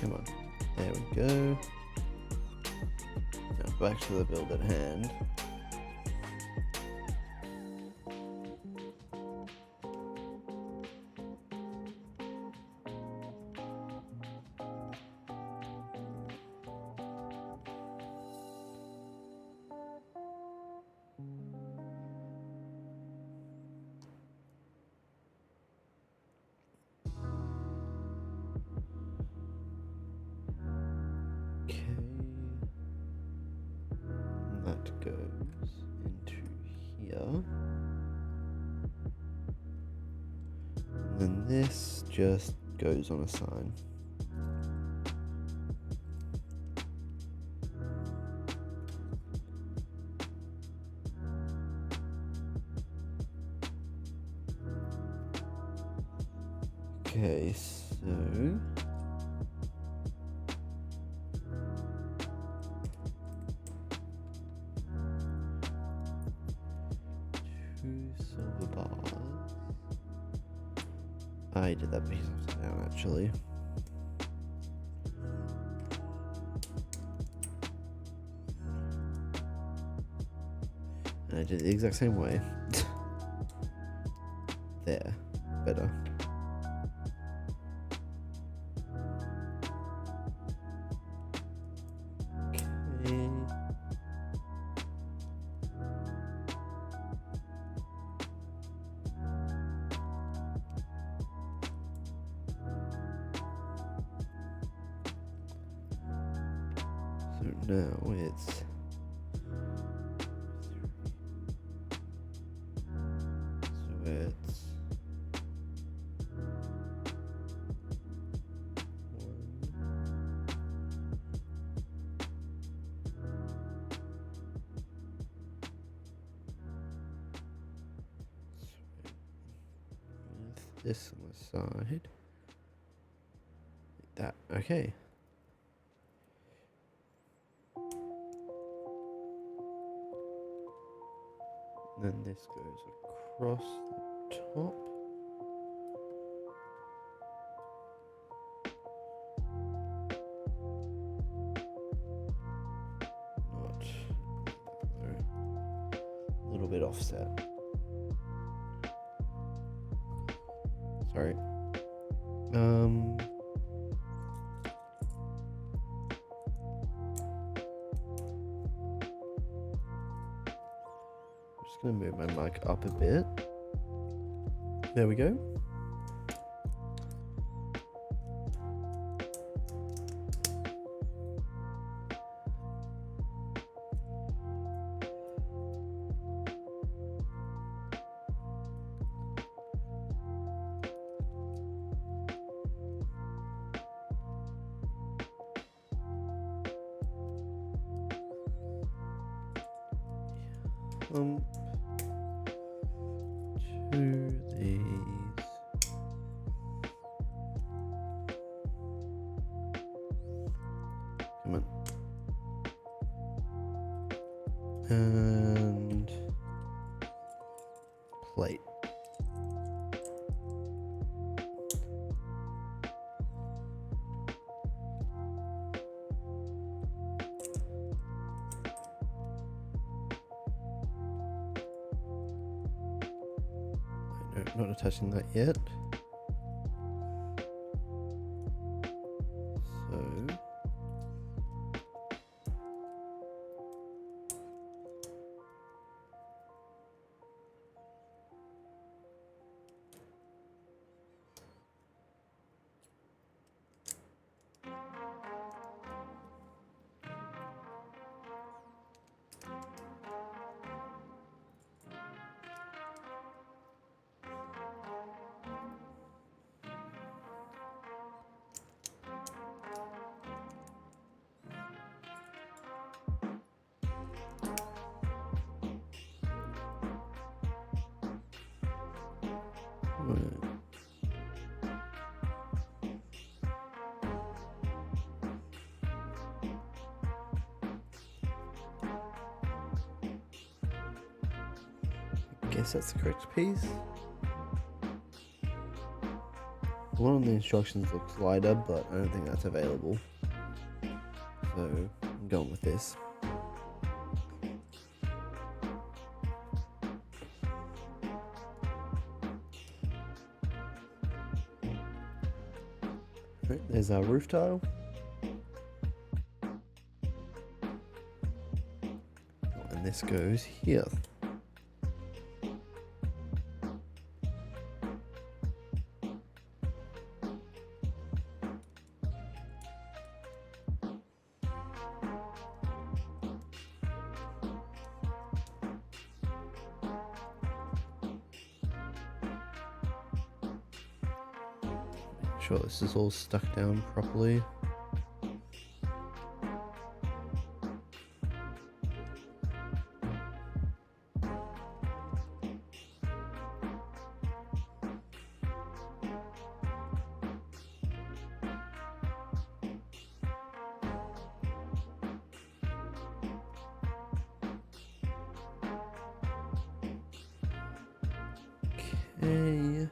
Come on, there we go. Now back to the build at hand. Okay, that goes into here, and then this just goes on a sign. Okay, so silver bars. I did that piece upside down actually. And I did it the exact same way. There, better. Okay. So now it's this on the side. Like that. Okay. Then this goes across the top. Not a little bit offset. Sorry. Just gonna move my mic up a bit. There we go. To these. Come on. And plate. No, not touching that yet. So I guess that's the correct piece. The one on the instructions looks lighter, but I don't think that's available. So I'm going with this. Right, there's our roof tile. And this goes here. Sure this is all stuck down properly. Okay.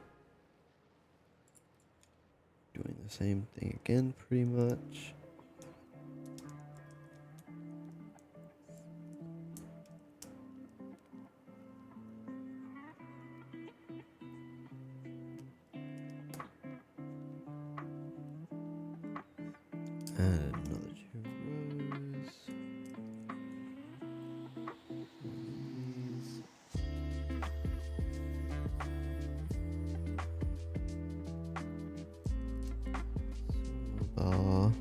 Doing the same thing again, pretty much. And another 2 rows. These. Bar.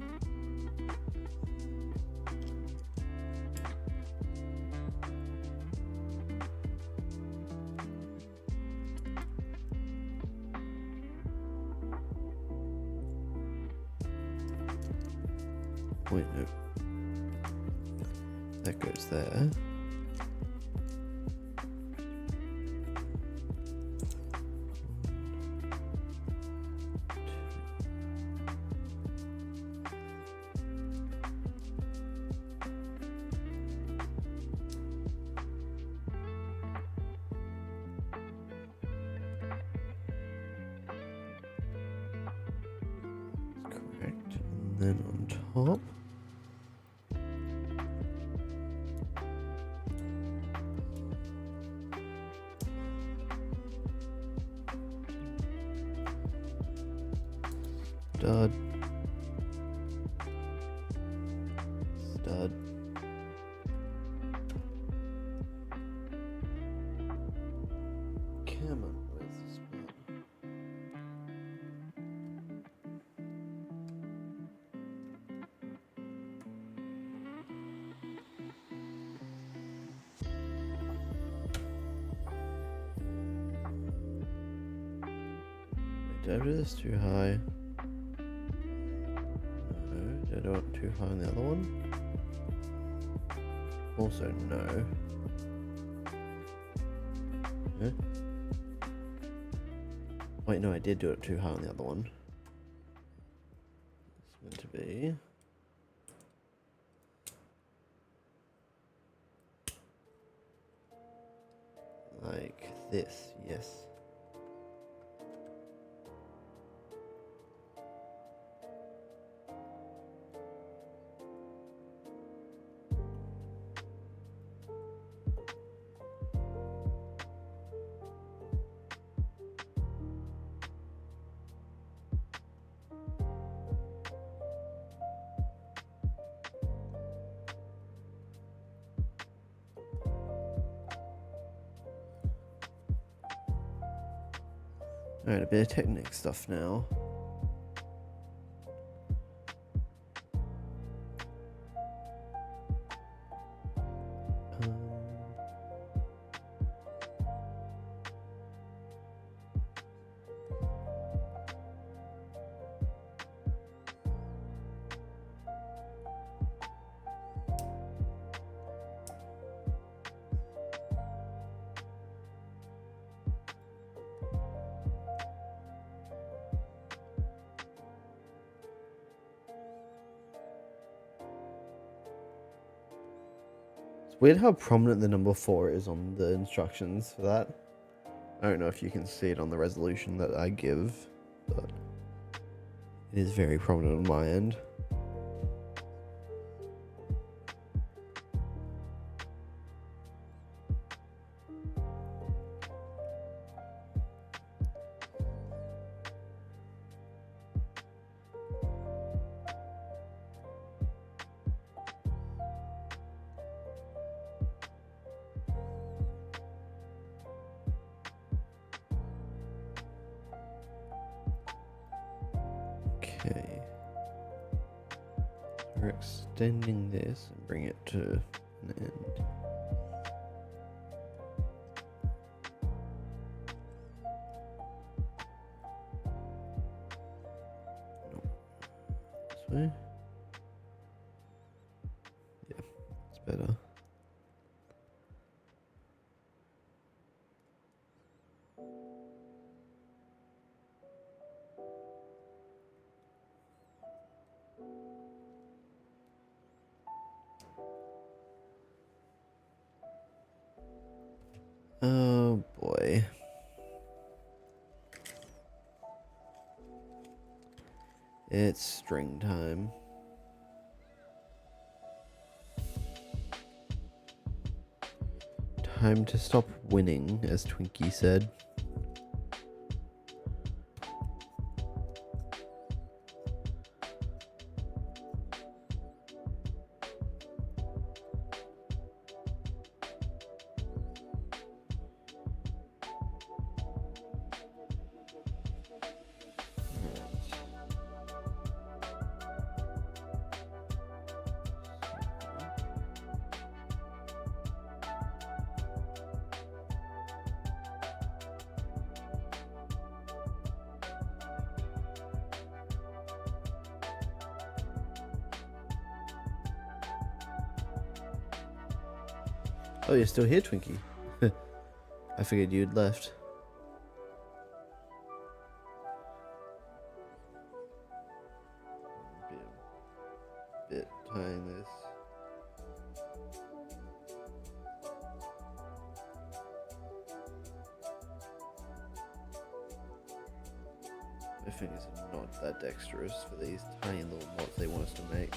Wait, no. That goes there. then on top, stud, stud, come on, where's the spot? Did I do this too high? No. Did I do it too high on the other one? Also, no. Huh? Wait, no, I did do it too high on the other one. It's meant to be. Like this, yes. Alright, a bit of Technic stuff now. Weird how prominent the number 4 is on the instructions for that. I don't know if you can see it on the resolution that I give, but it is very prominent on my end. Okay, we're extending this and bring it to an end. No, this way. Yeah, it's better. Oh boy. It's string time. Time to stop winning, as Twinkie said. Oh, you're still here, Twinkie. I figured you'd left. Bit tying this. My fingers are not that dexterous for these tiny little knots they want us to make.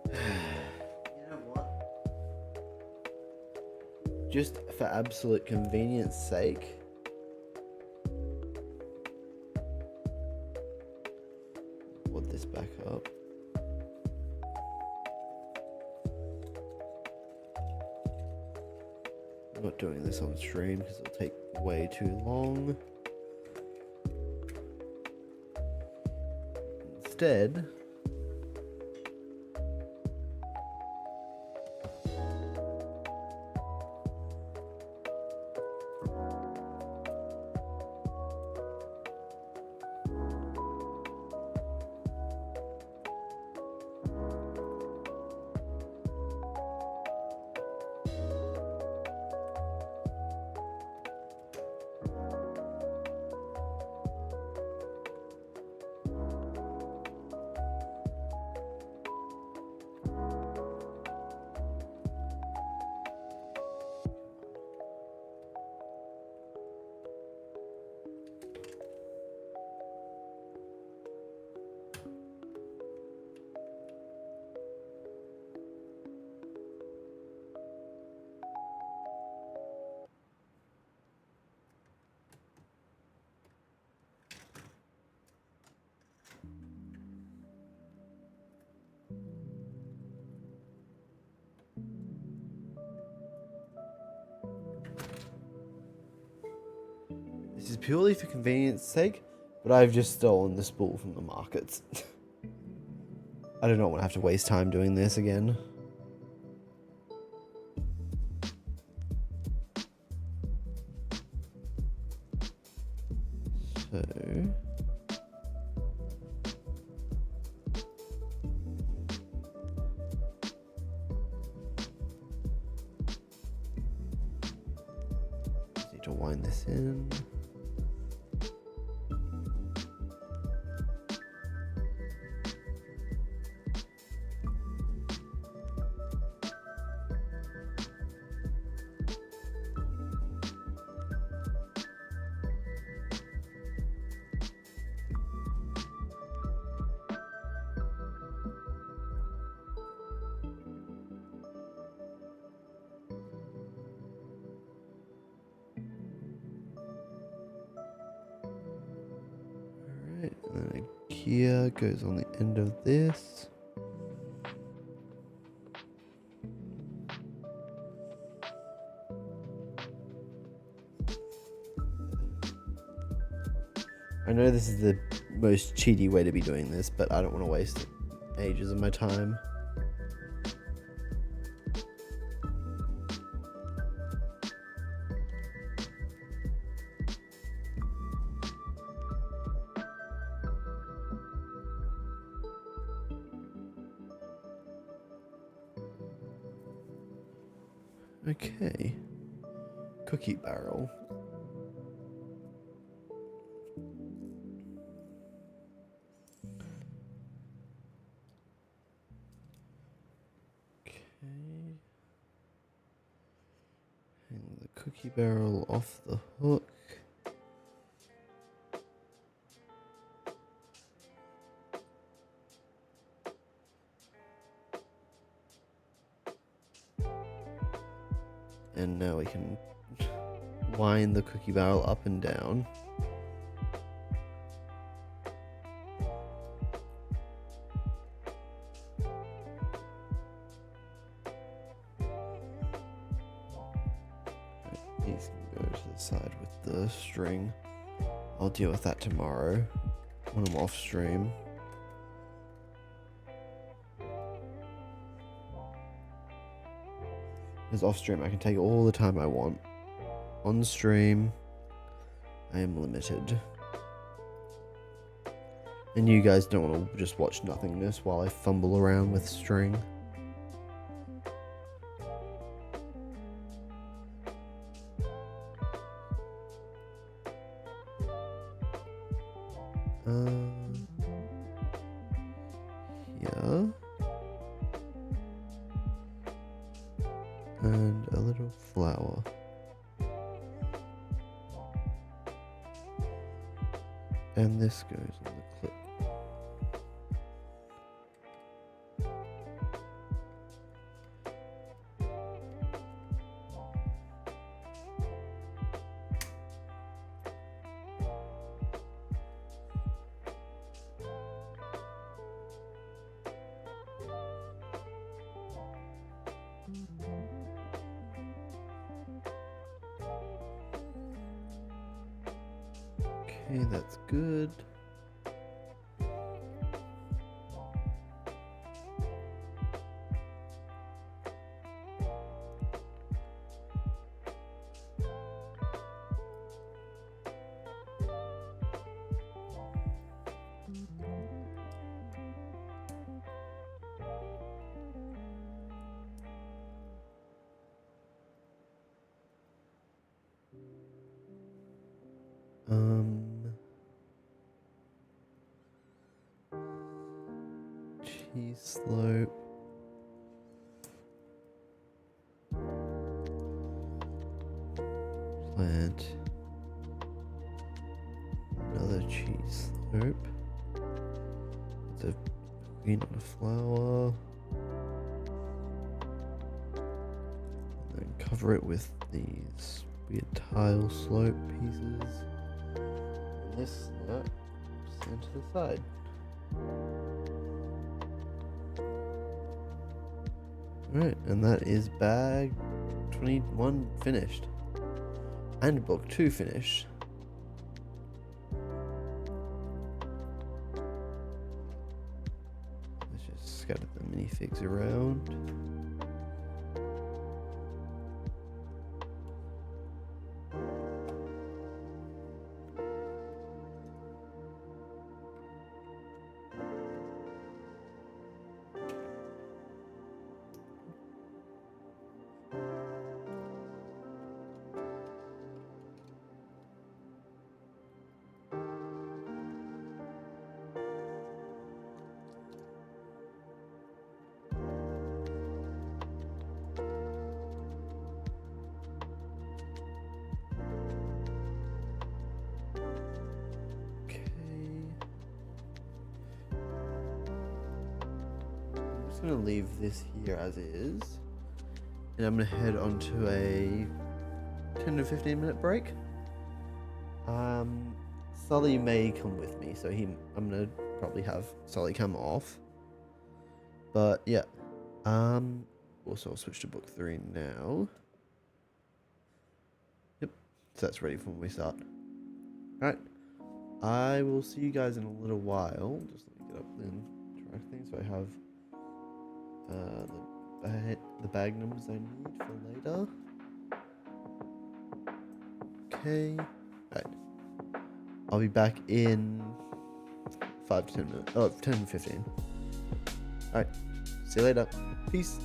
You know what? Just for absolute convenience sake, put this back up. I'm not doing this on stream because it'll take way too long. Instead, this is purely for convenience sake, but I've just stolen the spool from the markets. I do not want to have to waste time doing this again. So... just need to wind this in. Alright, and then a gear goes on the end of this. I know this is the most cheaty way to be doing this, but I don't want to waste ages of my time. Okay. Cookie barrel. Okay. Hang the cookie barrel off the hook. And now we can wind the cookie barrel up and down. These can go to the side with the string. I'll deal with that tomorrow when I'm off stream. Because off stream I can take all the time I want. On stream, I am limited. And you guys don't want to just watch nothingness while I fumble around with string. Yeah. And a little flower. And this goes on the clip. Okay, that's good. Cheese slope. Plant. Another cheese slope. It's a queen on a flower. And then cover it with these weird tile slope pieces. And this snap sent to the side. Alright, and that is bag 21 finished. And book 2 finished. Let's just scatter the minifigs around. I'm gonna leave this here as is, and I'm gonna head on to a 10 to 15 minute break. Sully may come with me, so I'm gonna probably have Sully come off. But yeah, also I'll switch to book 3 now. Yep, so that's ready for when we start. Alright, I will see you guys in a little while. Just let me get up and track things so I have the bag numbers I need for later. Okay. Alright. I'll be back in 5 to 10 minutes. Oh, 10 to 15. Alright. See you later. Peace.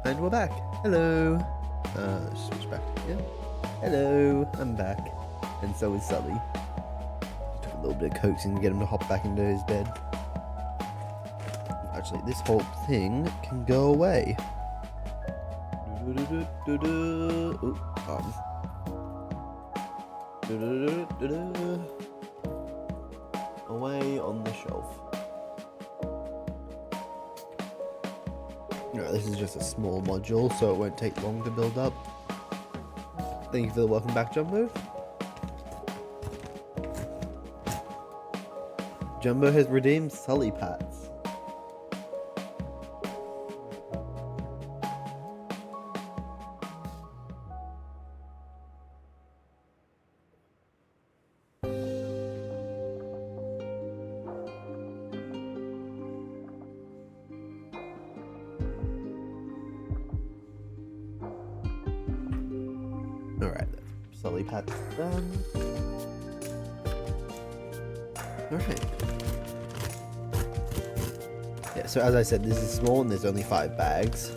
And we're back. Hello. Switch back again. Hello, I'm back. And so is Sully. Took a little bit of coaxing to get him to hop back into his bed. Actually, this whole thing can go away. Ooh, away on the shelf. No, this is just a small module, so it won't take long to build up. Thank you for the welcome back, Jumbo. Jumbo has redeemed Sully Pats. Alright, Sully Pat's done. Alright. Yeah, so as I said, this is small and there's only 5 bags.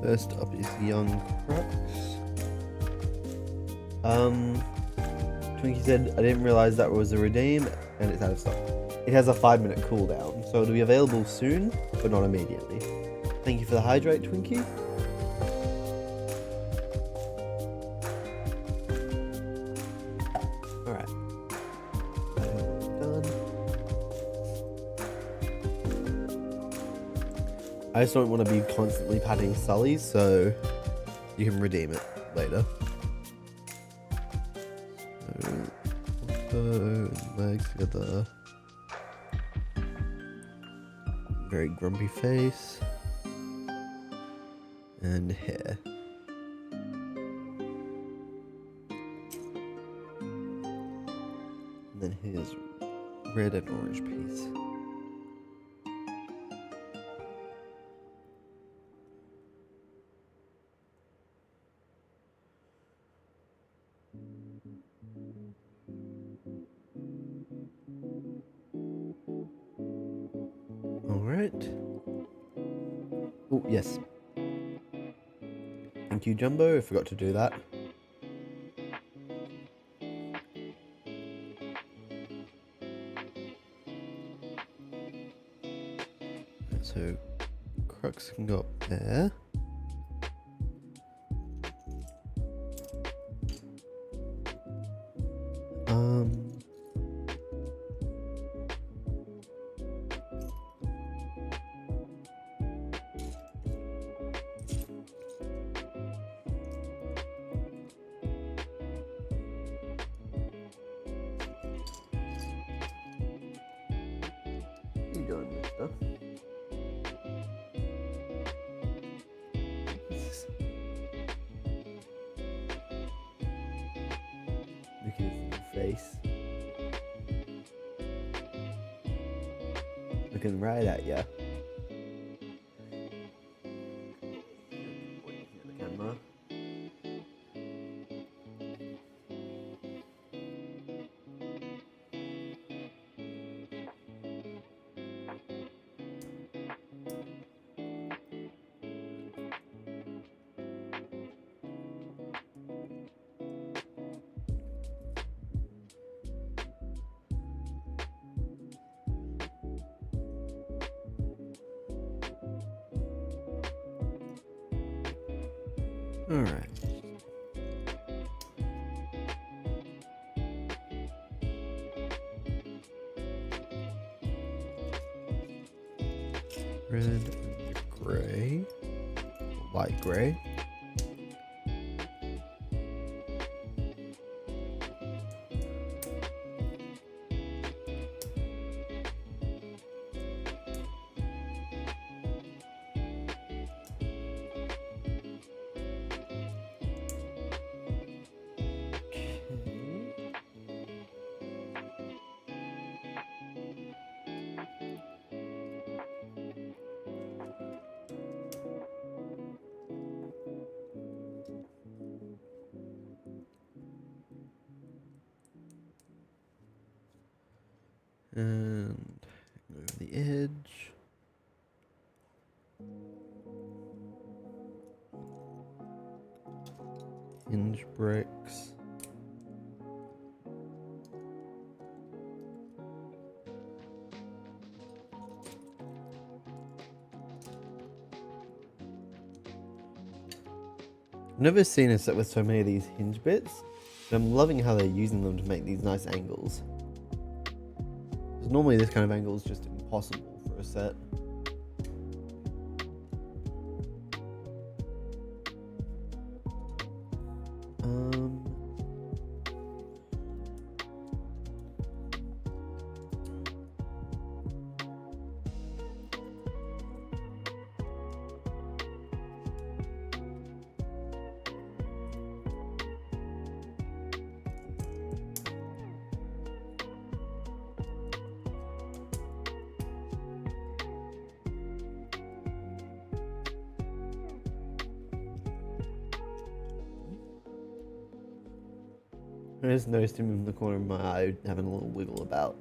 First up is Young Crux. Twinkie said, I didn't realize that was a redeem, and it's out of stock. It has a 5-minute cooldown, so it'll be available soon, but not immediately. Thank you for the hydrate, Twinkie. Alright. Done. I just don't want to be constantly patting Sully, so you can redeem it later. So, legs together. Very grumpy face. And hair. And then here's red and orange piece. Alright. Oh, yes. Thank you, Jumbo. I forgot to do that. So, Crux can go up there. What are you doing, mister? Look at his little face. Looking right at ya. Pointing at the camera. All right. Red and gray. Light grey. And over the edge. Hinge bricks. I've never seen a set with so many of these hinge bits, but I'm loving how they're using them to make these nice angles. Because normally this kind of angle is just impossible for a set. I just noticed him in the corner of my eye having a little wiggle about.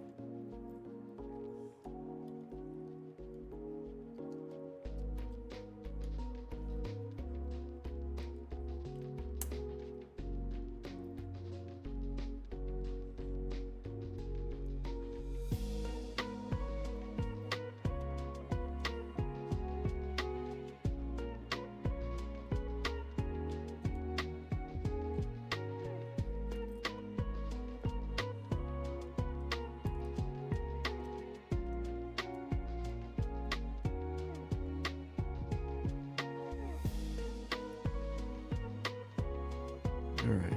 Alright.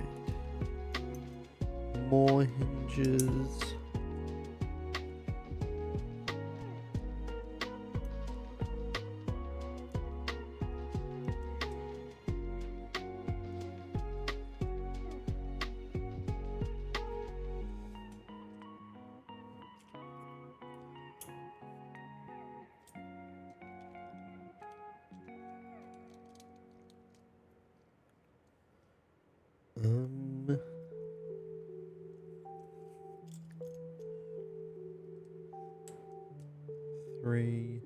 More hinges. Three.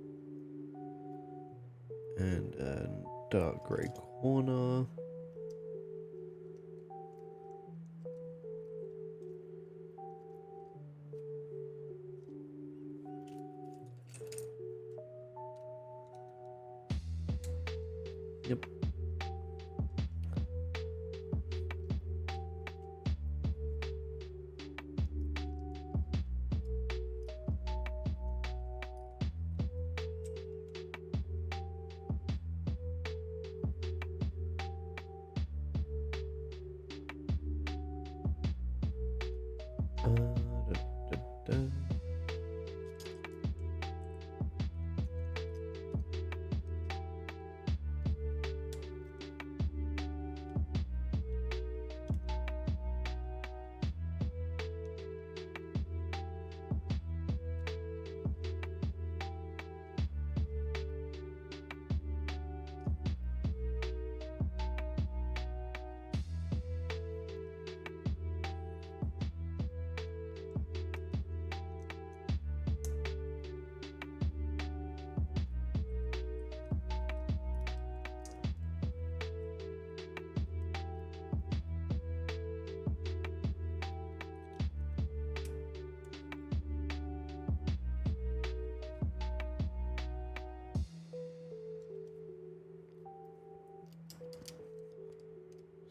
And a dark grey corner. Yep. Da, da, da.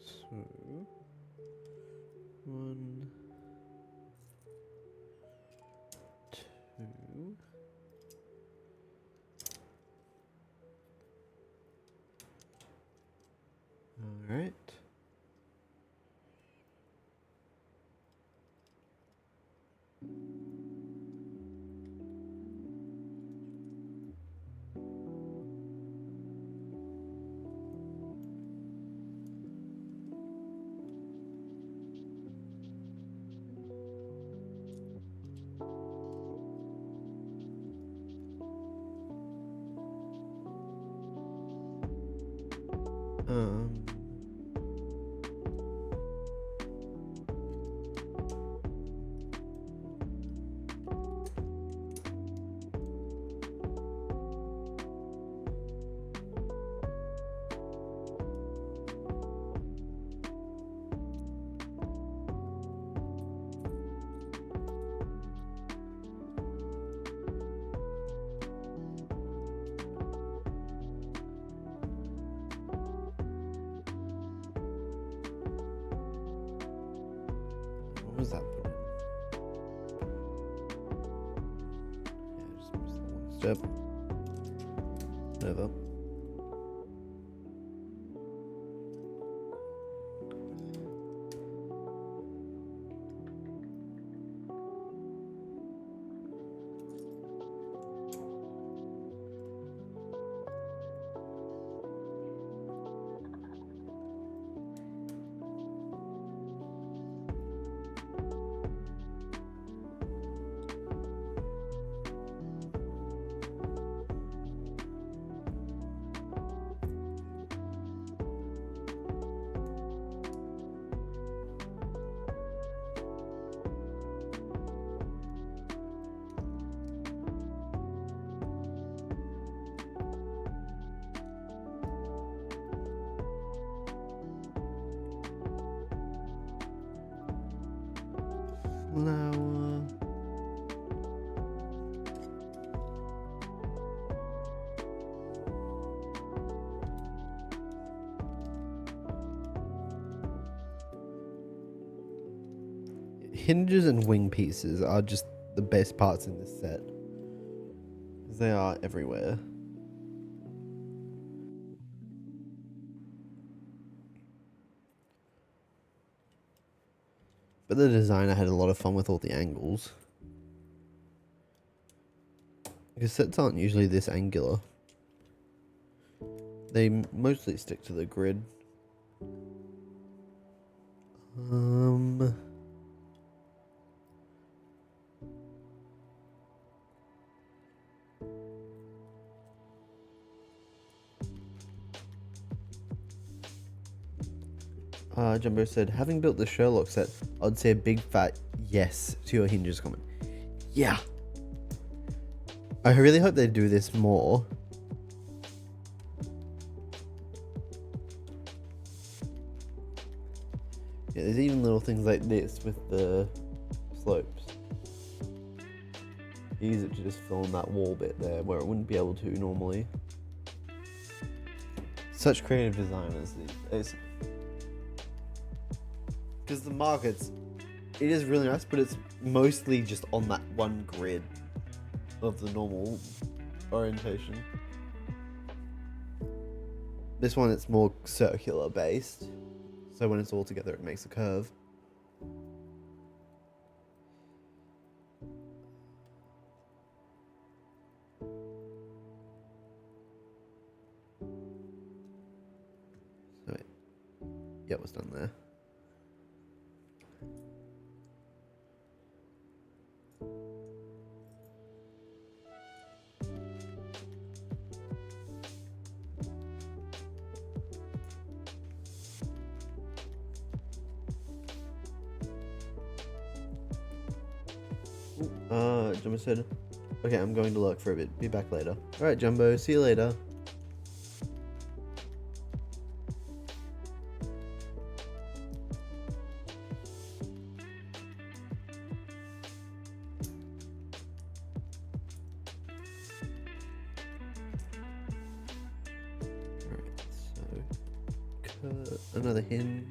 So, 1, 2. Alright. Um, what was that put in? Yeah, just missed that one step. Whatever. Flower. Hinges and wing pieces are just the best parts in this set. They are everywhere. But the designer had a lot of fun with all the angles. Because sets aren't usually this angular. They mostly stick to the grid. Jumbo said, having built the Sherlock set, I'd say a big fat yes to your hinges comment. Yeah. I really hope they do this more. Yeah, there's even little things like this with the slopes. Use it to just fill in that wall bit there where it wouldn't be able to normally. Such creative designers these days. Because the markets, it is really nice, but it's mostly just on that one grid of the normal orientation. This one, it's more circular based, so when it's all together it makes a curve. So yeah, it was done there. Jumbo said, okay, I'm going to lurk for a bit. Be back later. Alright, Jumbo, see you later. Alright, so another hinge.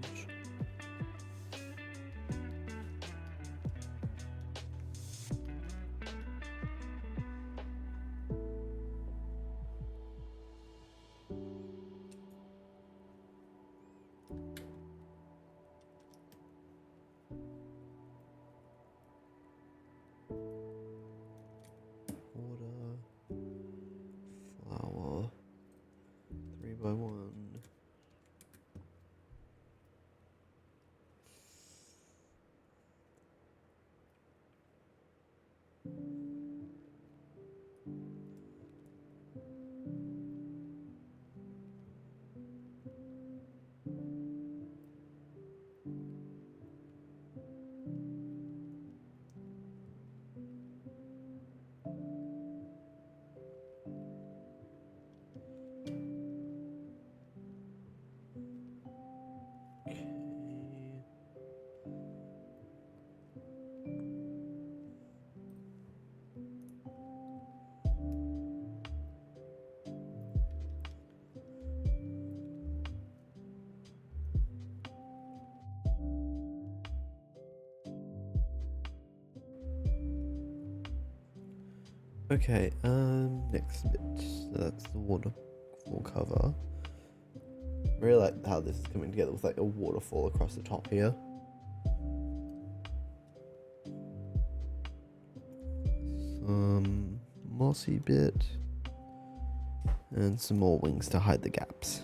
Okay, next bit. So that's the waterfall cover. I really like how this is coming together with like a waterfall across the top here. Some mossy bit. And some more wings to hide the gaps.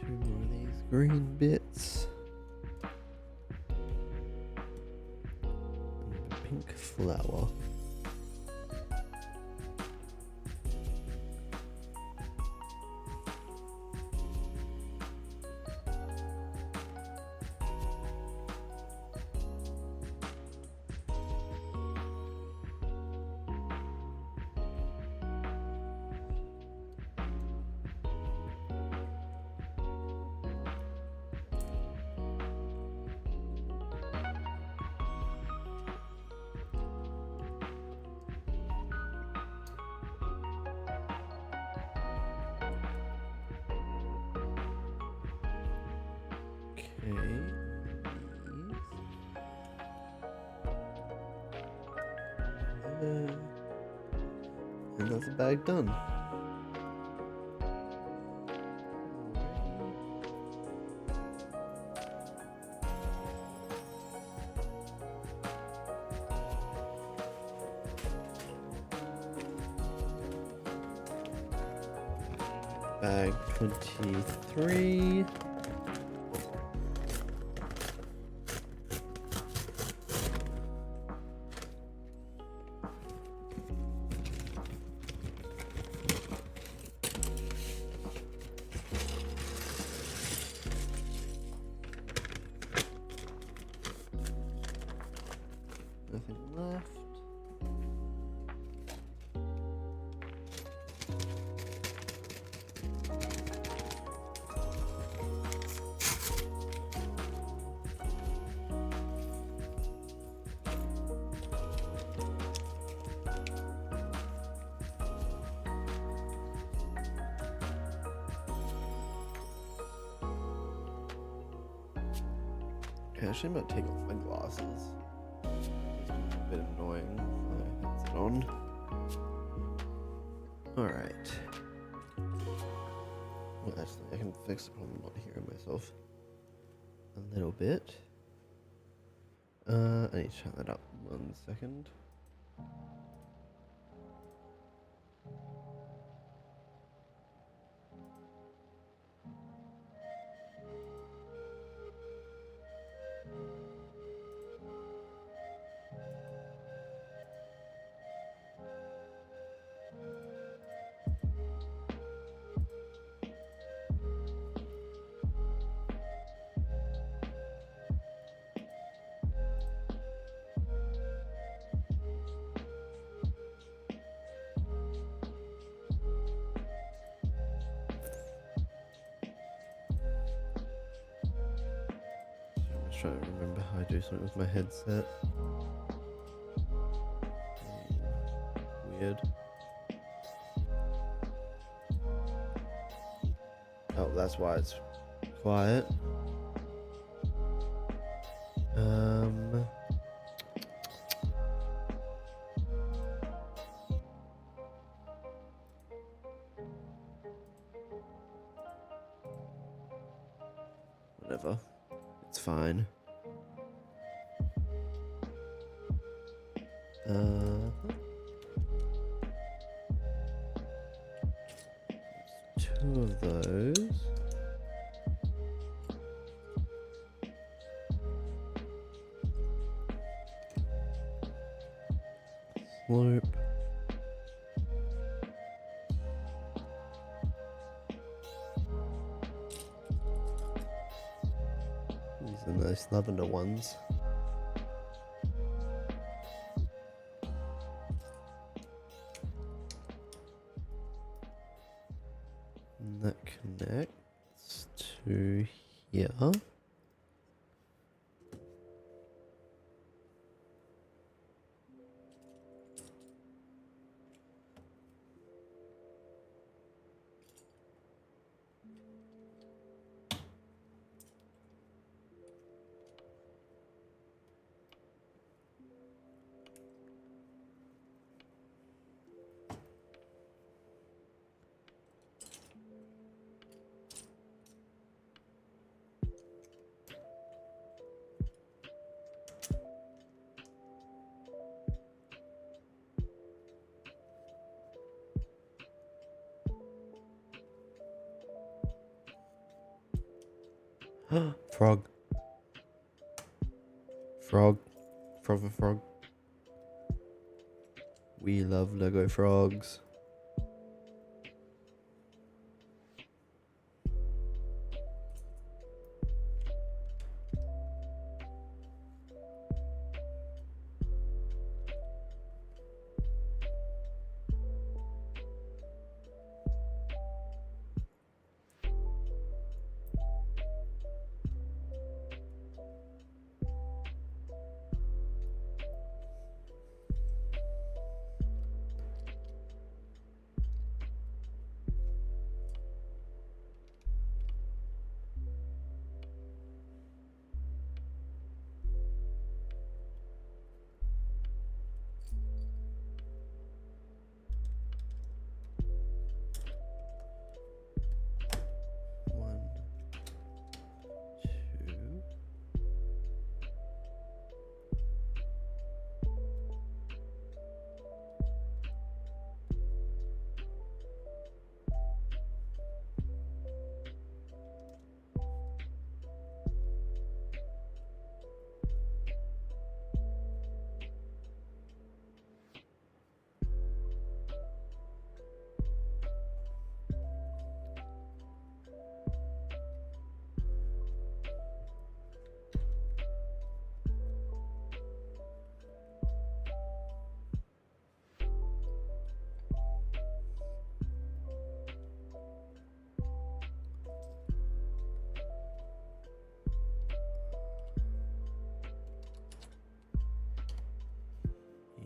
Two more of these green bits. And a pink flower. And that's the bag done. Bag 23. Nothing left. Okay, actually, I'm gonna take off my glasses. It's a bit annoying. That's it on. Alright. Well, actually, I can fix the problem not hearing myself a little bit. I need to turn that up 1 second. trying to remember how I do something with my headset. Weird. Oh, that's why it's quiet. Whatever. It's fine. Two of those. Slope. These are nice lavender ones. And that connects to here. Frog. Frog. Frog. We love Lego frogs.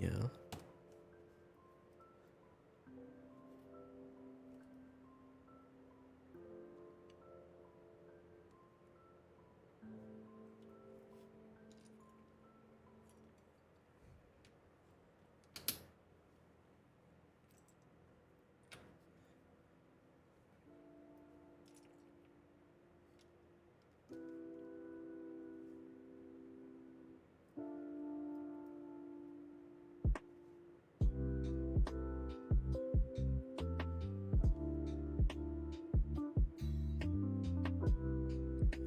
Yeah.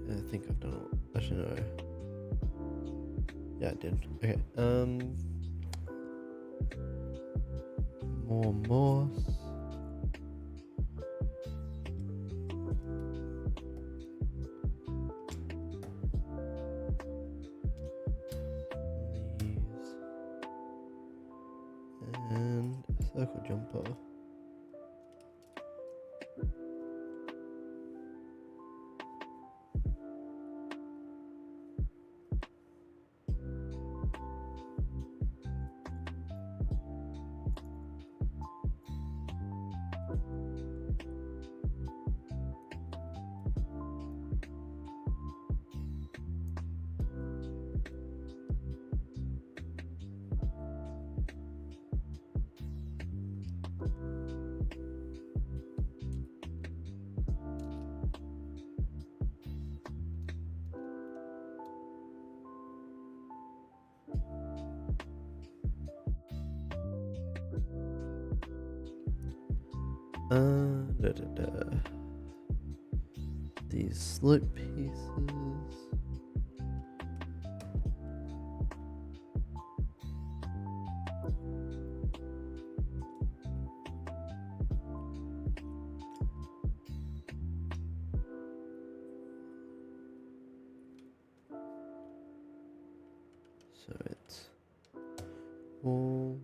I think I've done it. Actually, no. Yeah, I did. Okay. More moss. Leaves. And a circle jumper. Da, da, da. These slope pieces. So it's wall,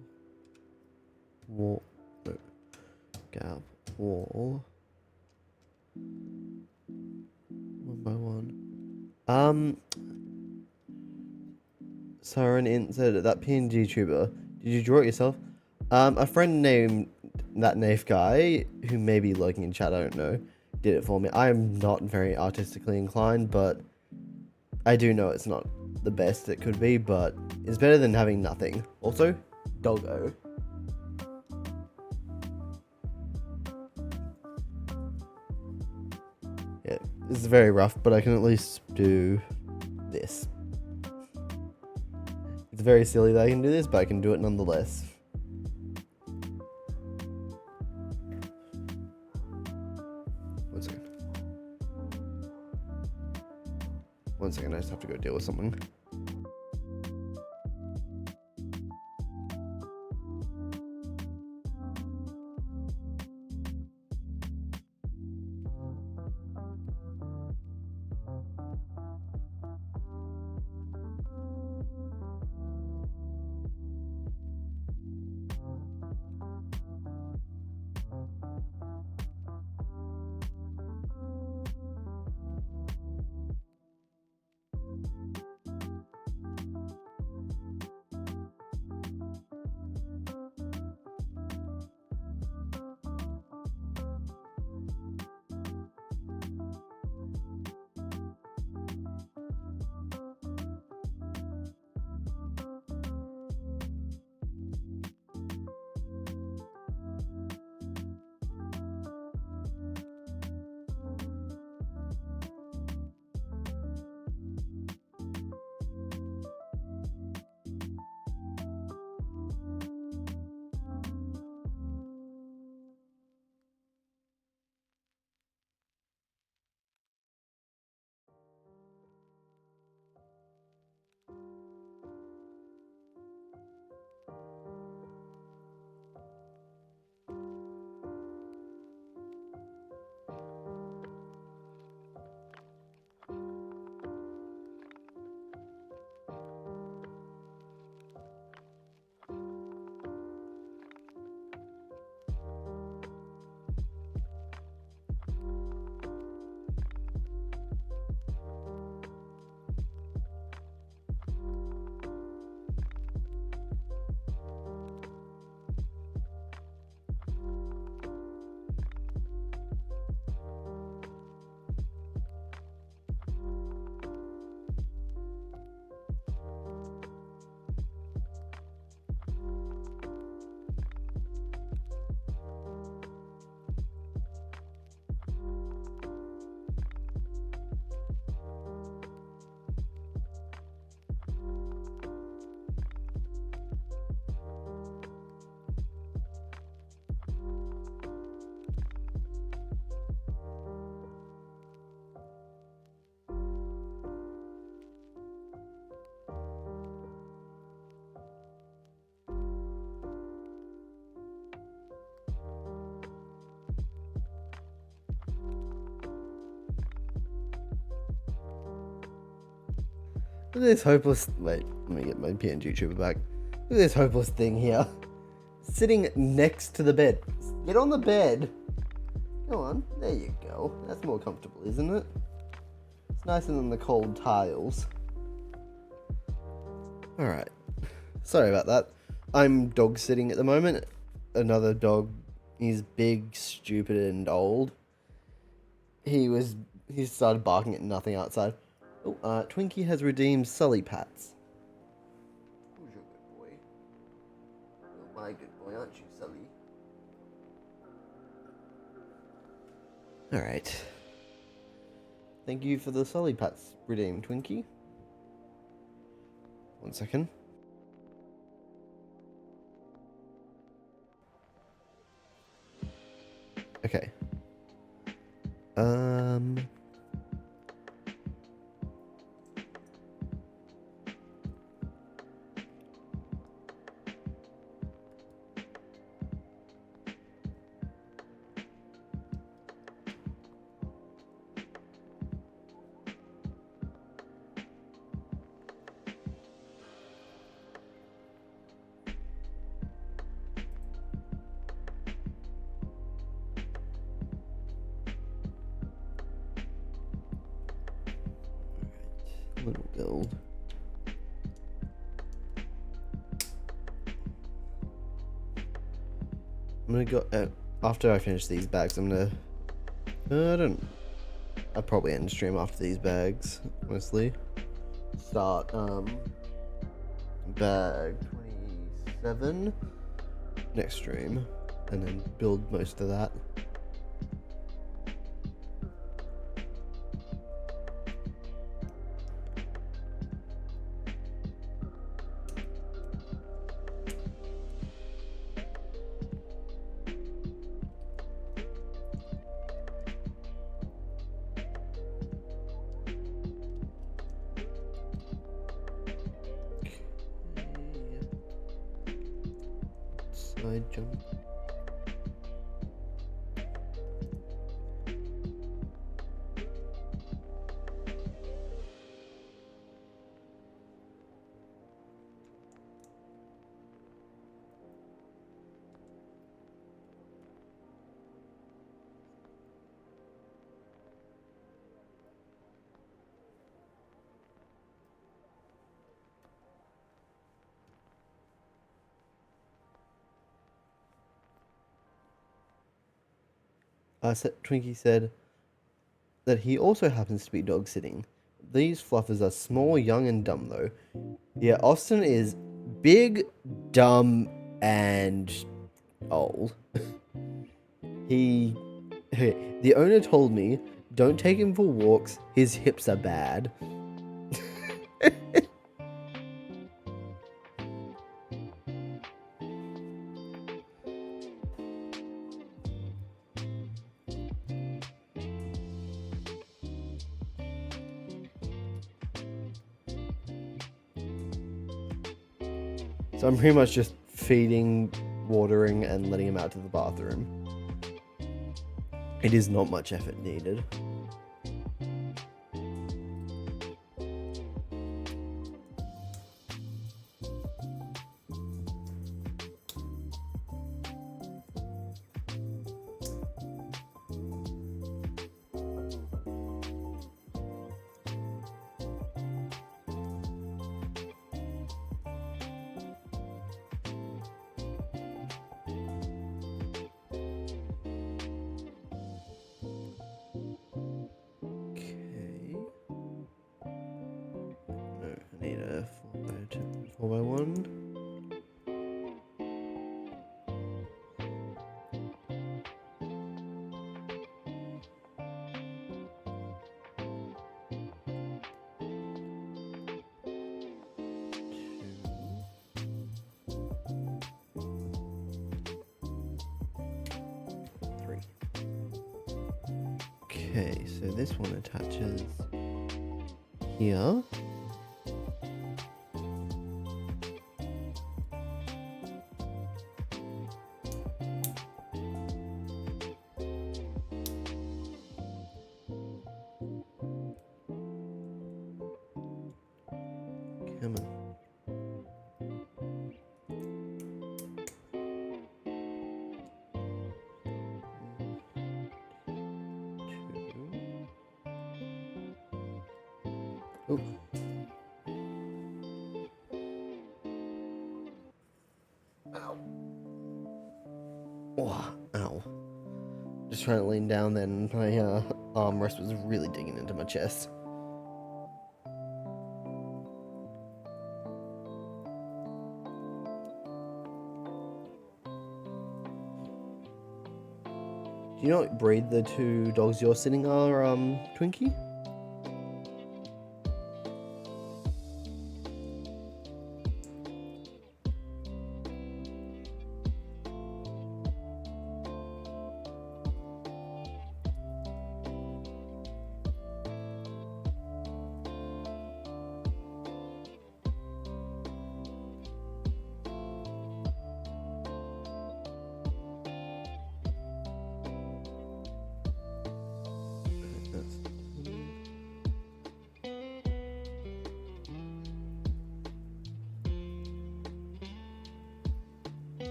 no, gap, wall, one by one. Siren Int said that PNG tuber. Did you draw it yourself? A friend named that Naif guy, who may be lurking in chat, I don't know, did it for me. I am not very artistically inclined, but I do know it's not the best it could be, but it's better than having nothing. Also, doggo. Yeah, this is very rough, but I can at least do this. It's very silly that I can do this, but I can do it nonetheless. One second. One second, I just have to go deal with something. Look at this hopeless. Wait, let me get my PNG tuber back. Look at this hopeless thing here. Sitting next to the bed. Get on the bed. Go on. There you go. That's more comfortable, isn't it? It's nicer than the cold tiles. Alright. Sorry about that. I'm dog sitting at the moment. Another dog. He's big, stupid, and old. He started barking at nothing outside. Oh, Twinkie has redeemed Sully Pats. Who's your good boy? You're my good boy, aren't you, Sully? Alright. Thank you for the Sully Pats redeemed, Twinkie. One second. Okay. Um. Little gold. I'm gonna go after I finish these bags. I'm gonna. I'll probably end stream after these bags. Honestly, start bag 27 next stream, and then build most of that. Side jump. Twinkie said that he also happens to be dog sitting. These fluffers are small, young, and dumb, though. Yeah, Austin is big, dumb, and old. The owner told me, don't take him for walks, his hips are bad. So I'm pretty much just feeding, watering, and letting him out to the bathroom. It is not much effort needed. I need a 4x1. Okay, so this one attaches here. Come on. Oh. Ow. Oh, ow. Just trying to lean down, then my armrest was really digging into my chest. Do you know what breed the two dogs you're sitting are, Twinkie?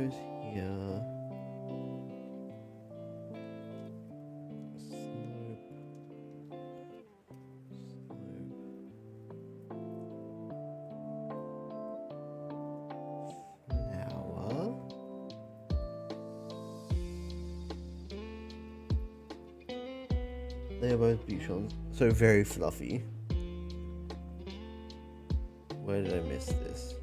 goes here. Slope. Flower. They are both beautiful. So very fluffy. Where did I miss this?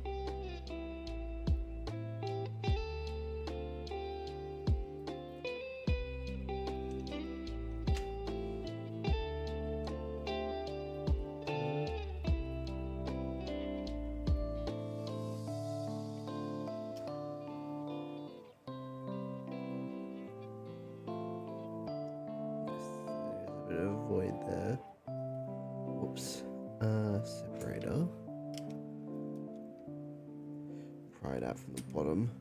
There's a bit of a void there. Whoops. Separator. Pry it out from the bottom.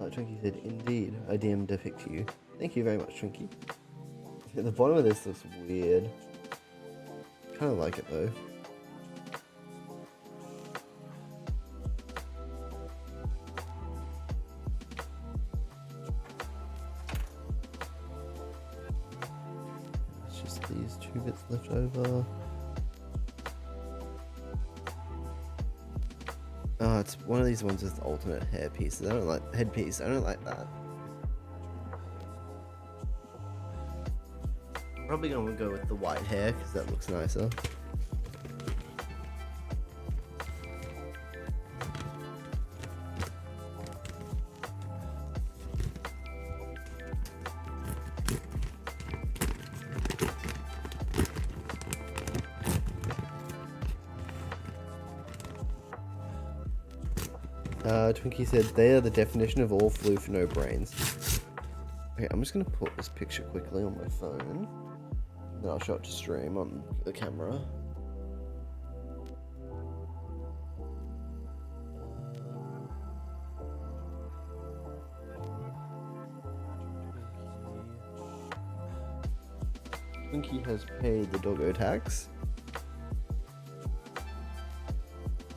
Twinkie said, indeed, I DM'd a pic to you. Thank you very much, Twinkie. Yeah, the bottom of this looks weird. Kind of like it though. It's just these two bits left over. Oh, it's one of these ones with alternate hair pieces. I don't like headpiece. I don't like that. Probably gonna go with the white hair because that looks nicer. Twinkie said, they are the definition of all flu for no brains. Okay, I'm just going to put this picture quickly on my phone. Then I'll show it to stream on the camera. Twinkie has paid the doggo tax.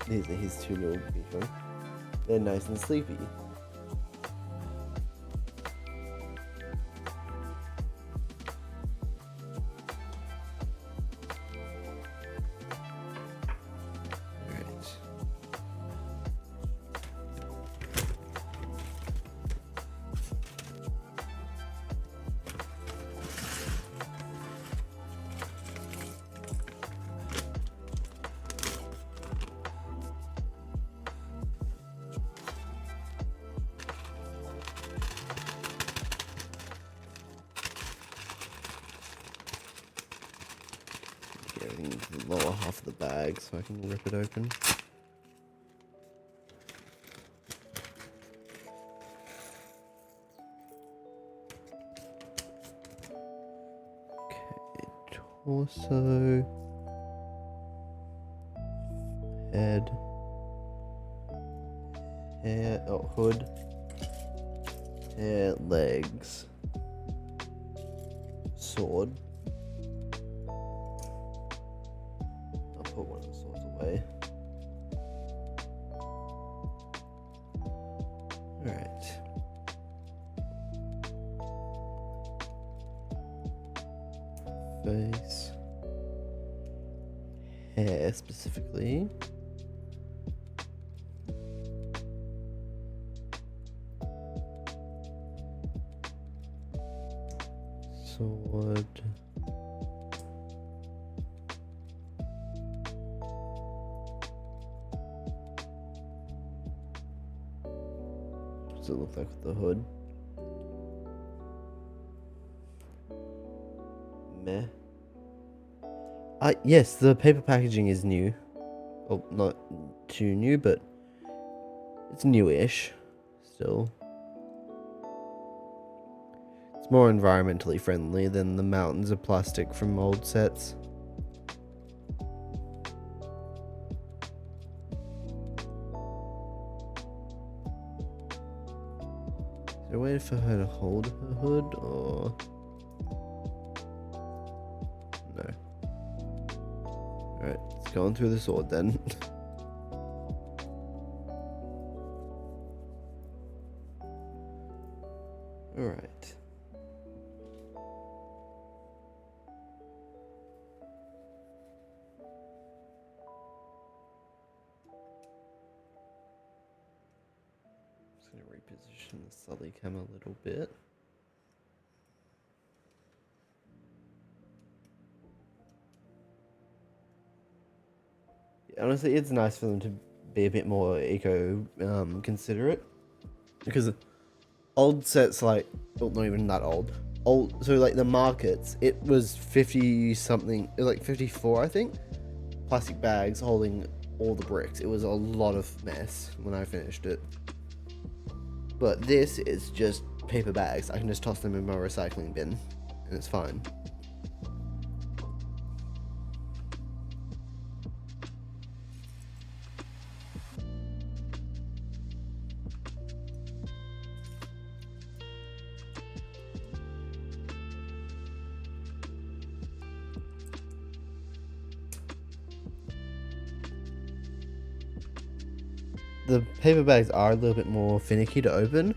These are his two little people. They're nice and sleepy. Alright. Everything into the lower half of the bag so I can rip it open. Okay, torso, head, hair, oh, hood, hair, legs, sword. Put one of the swords away. Alright. Face. Hair specifically. Sword. What does it look like with the hood? Meh. Yes, the paper packaging is new. Well, not too new, but it's newish still. It's more environmentally friendly than the mountains of plastic from old sets. there a way for her to hold her hood, or no? Alright, let's go on through the sword then. Alright. Just gonna reposition the Sully cam a little bit. Yeah, honestly, it's nice for them to be a bit more eco considerate, because old sets, like, well, not even that old, so like the markets, it was 50 something, it was like 54 I think, plastic bags holding all the bricks. It was a lot of mess when I finished it, but this is just paper bags. I can just toss them in my recycling bin and it's fine. The paper bags are a little bit more finicky to open,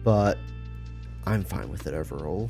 but I'm fine with it overall.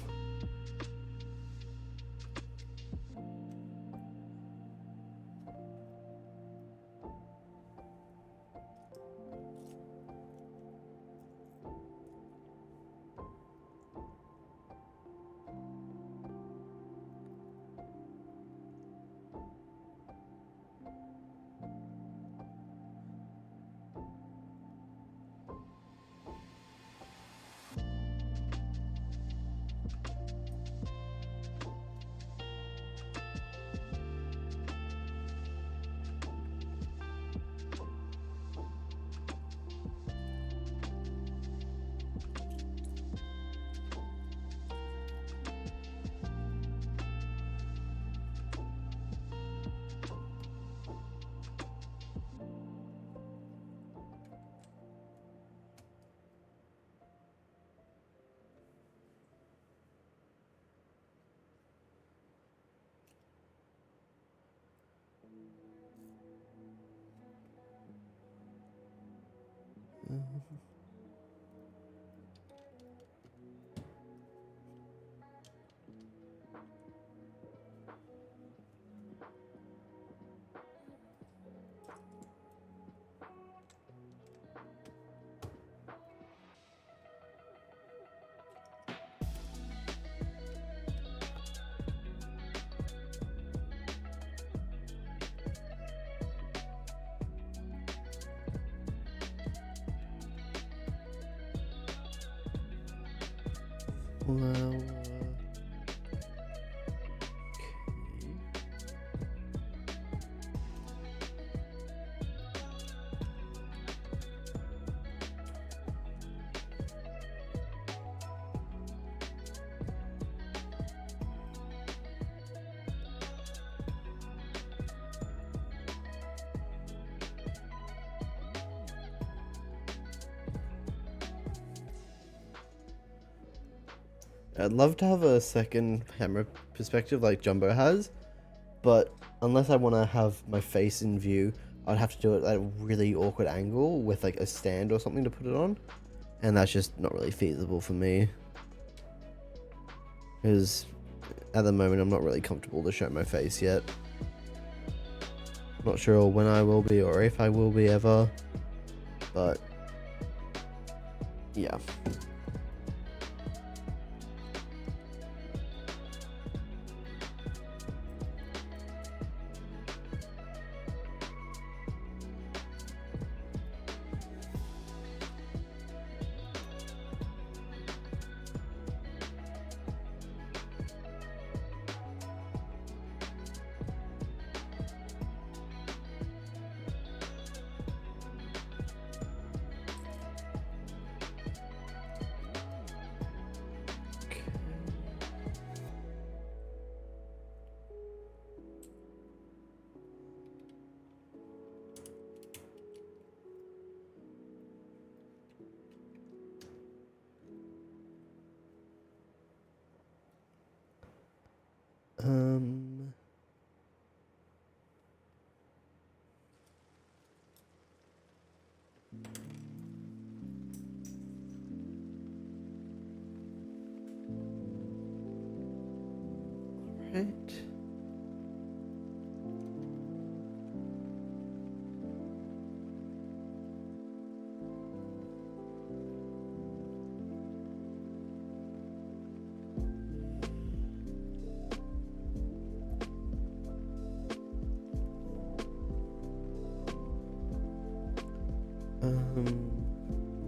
Well, I'd love to have a second camera perspective like Jumbo has, but unless I want to have my face in view, I'd have to do it at a really awkward angle with like a stand or something to put it on, and that's just not really feasible for me, because at the moment I'm not really comfortable to show my face yet. Not sure when I will be or if I will be ever, but yeah. Right.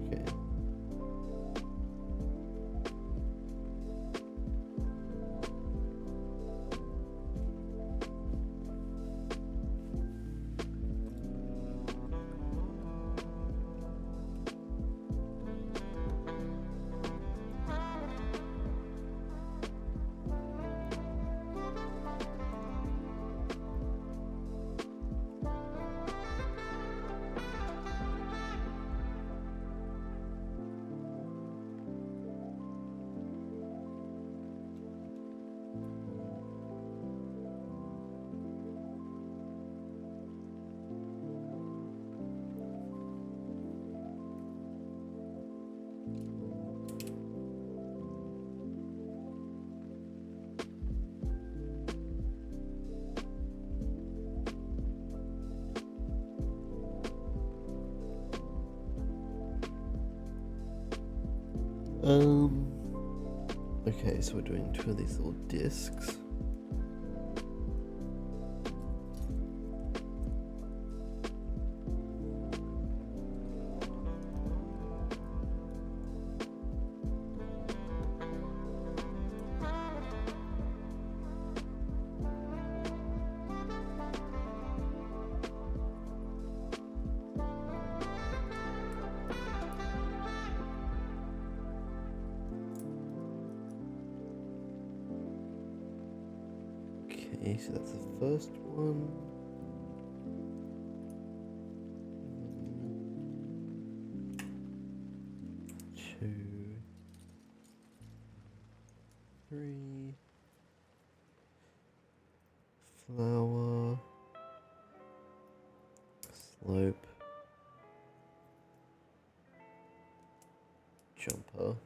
Okay. Okay, so we're doing 2 of these little discs. Okay, so that's the first one. 2, 3. Flower. Slope. Jumper.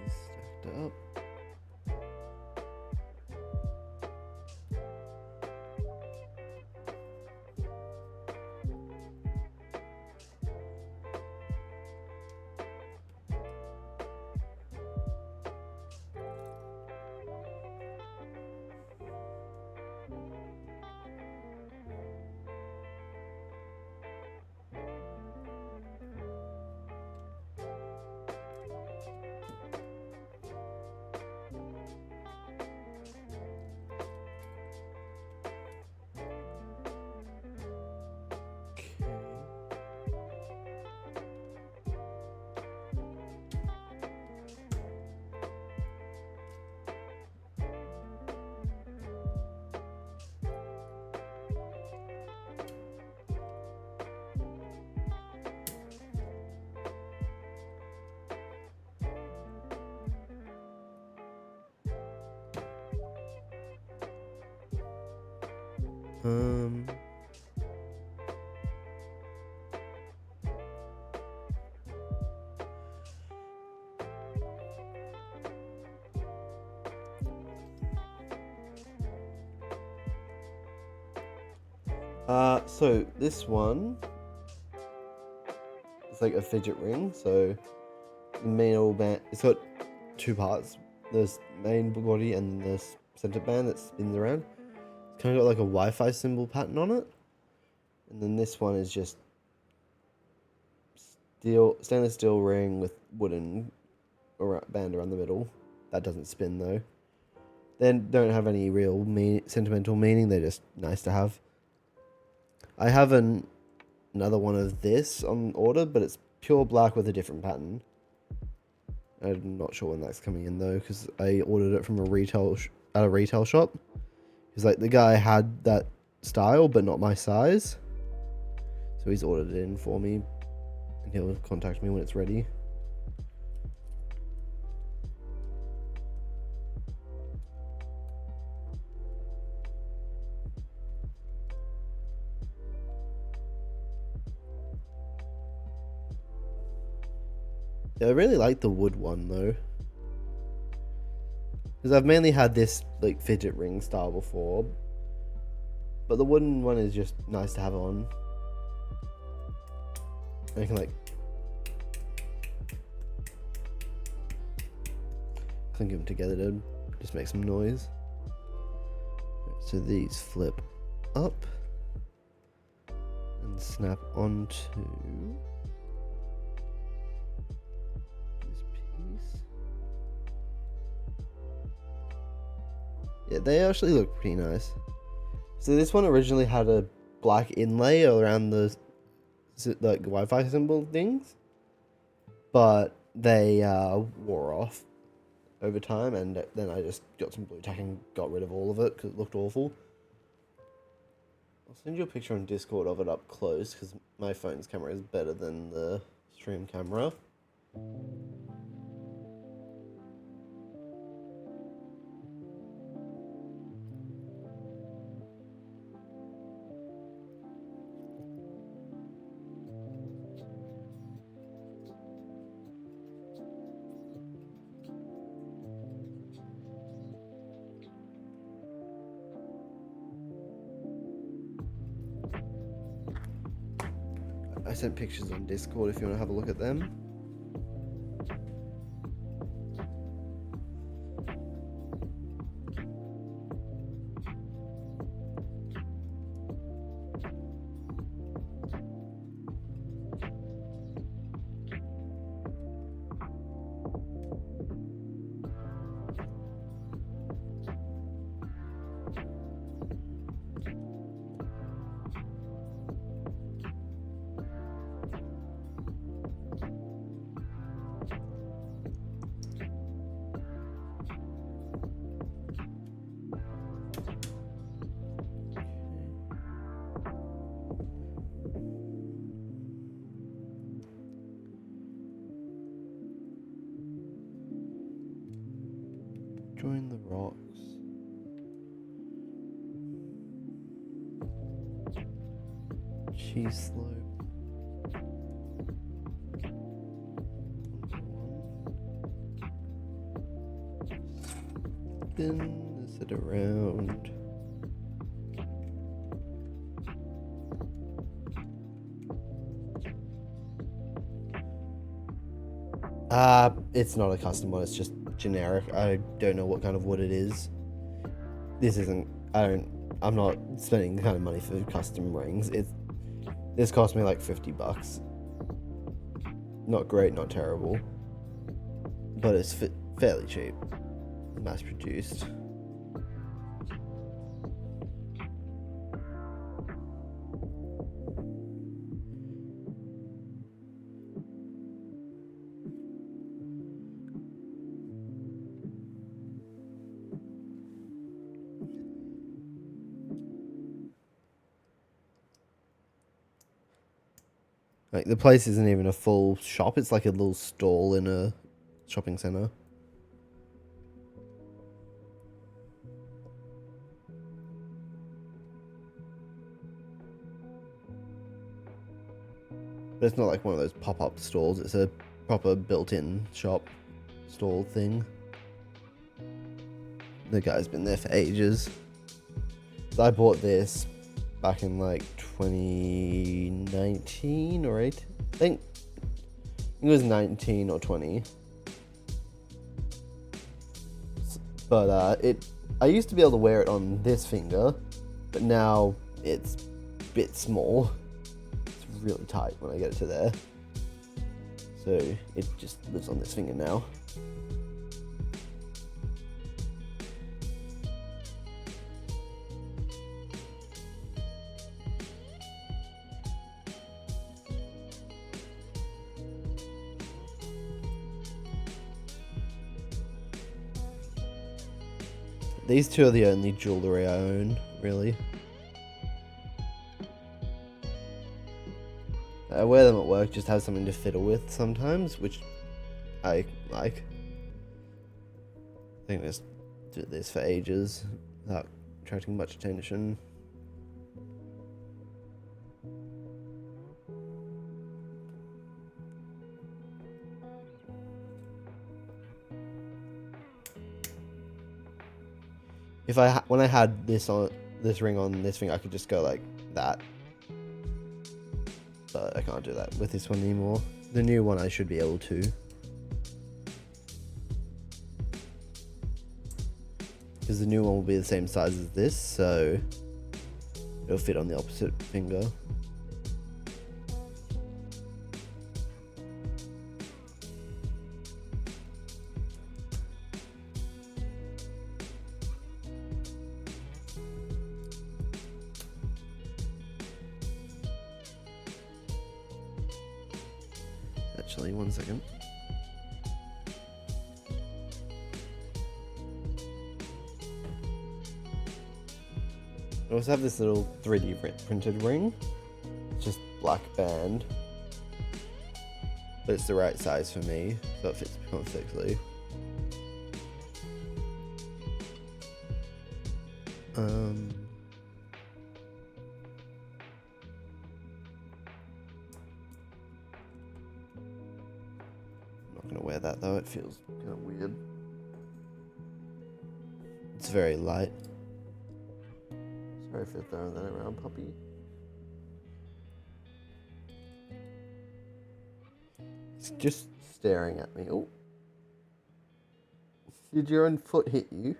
These stacked up. Um. So this one is like a fidget ring. So the main old band, it's got 2 parts. There's main body and then the center band that spins around. It's kind of got like a Wi-Fi symbol pattern on it. And then this one is just stainless steel ring with wooden band around the middle. That doesn't spin though. They don't have any real sentimental meaning. They're just nice to have. I have another one of this on order, but it's pure black with a different pattern. I'm not sure when that's coming in though, because I ordered it from a retail shop. Because like the guy had that style, but not my size. So he's ordered it in for me, and he'll contact me when it's ready. Yeah, I really like the wood one though, because I've mainly had this like fidget ring style before, but the wooden one is just nice to have on. And I can like clink them together to just make some noise. So these flip up and snap onto this piece. Yeah, they actually look pretty nice. So this one originally had a black inlay around the like Wi-Fi symbol things, but they wore off over time, and then I just got some blue tack and got rid of all of it because it looked awful. I'll send you a picture on Discord of it up close because my phone's camera is better than the stream camera. I sent pictures on Discord if you want to have a look at them. Join the rocks. Cheese slope. Spin this it around. It's not a custom one, it's just generic. I don't know what kind of wood it is. This isn't, I'm not spending the kind of money for custom rings. This cost me like $50. Not great, not terrible. But it's fairly cheap. Mass produced. Like, the place isn't even a full shop, it's like a little stall in a shopping center. But it's not like one of those pop-up stalls, it's a proper built-in shop stall thing. The guy's been there for ages. So I bought this back in like 2019 or 8. I think it was 19 or 20. But I used to be able to wear it on this finger, but now it's a bit small. It's really tight when I get it to there. So it just lives on this finger now. These two are the only jewellery I own, really. I wear them at work just to have something to fiddle with sometimes, which I like. I think I just did this for ages without attracting much attention. If when I had this ring on this thing, I could just go like that. But I can't do that with this one anymore. The new one I should be able to. Because the new one will be the same size as this, so it'll fit on the opposite finger. Actually, one second. I also have this little 3D printed ring. It's just black band. But it's the right size for me, so it fits perfectly. I'm not gonna wear that though, it feels kind of weird. It's very light. Sorry for throwing that around, puppy. It's just staring at me. Oh. Did your own foot hit you?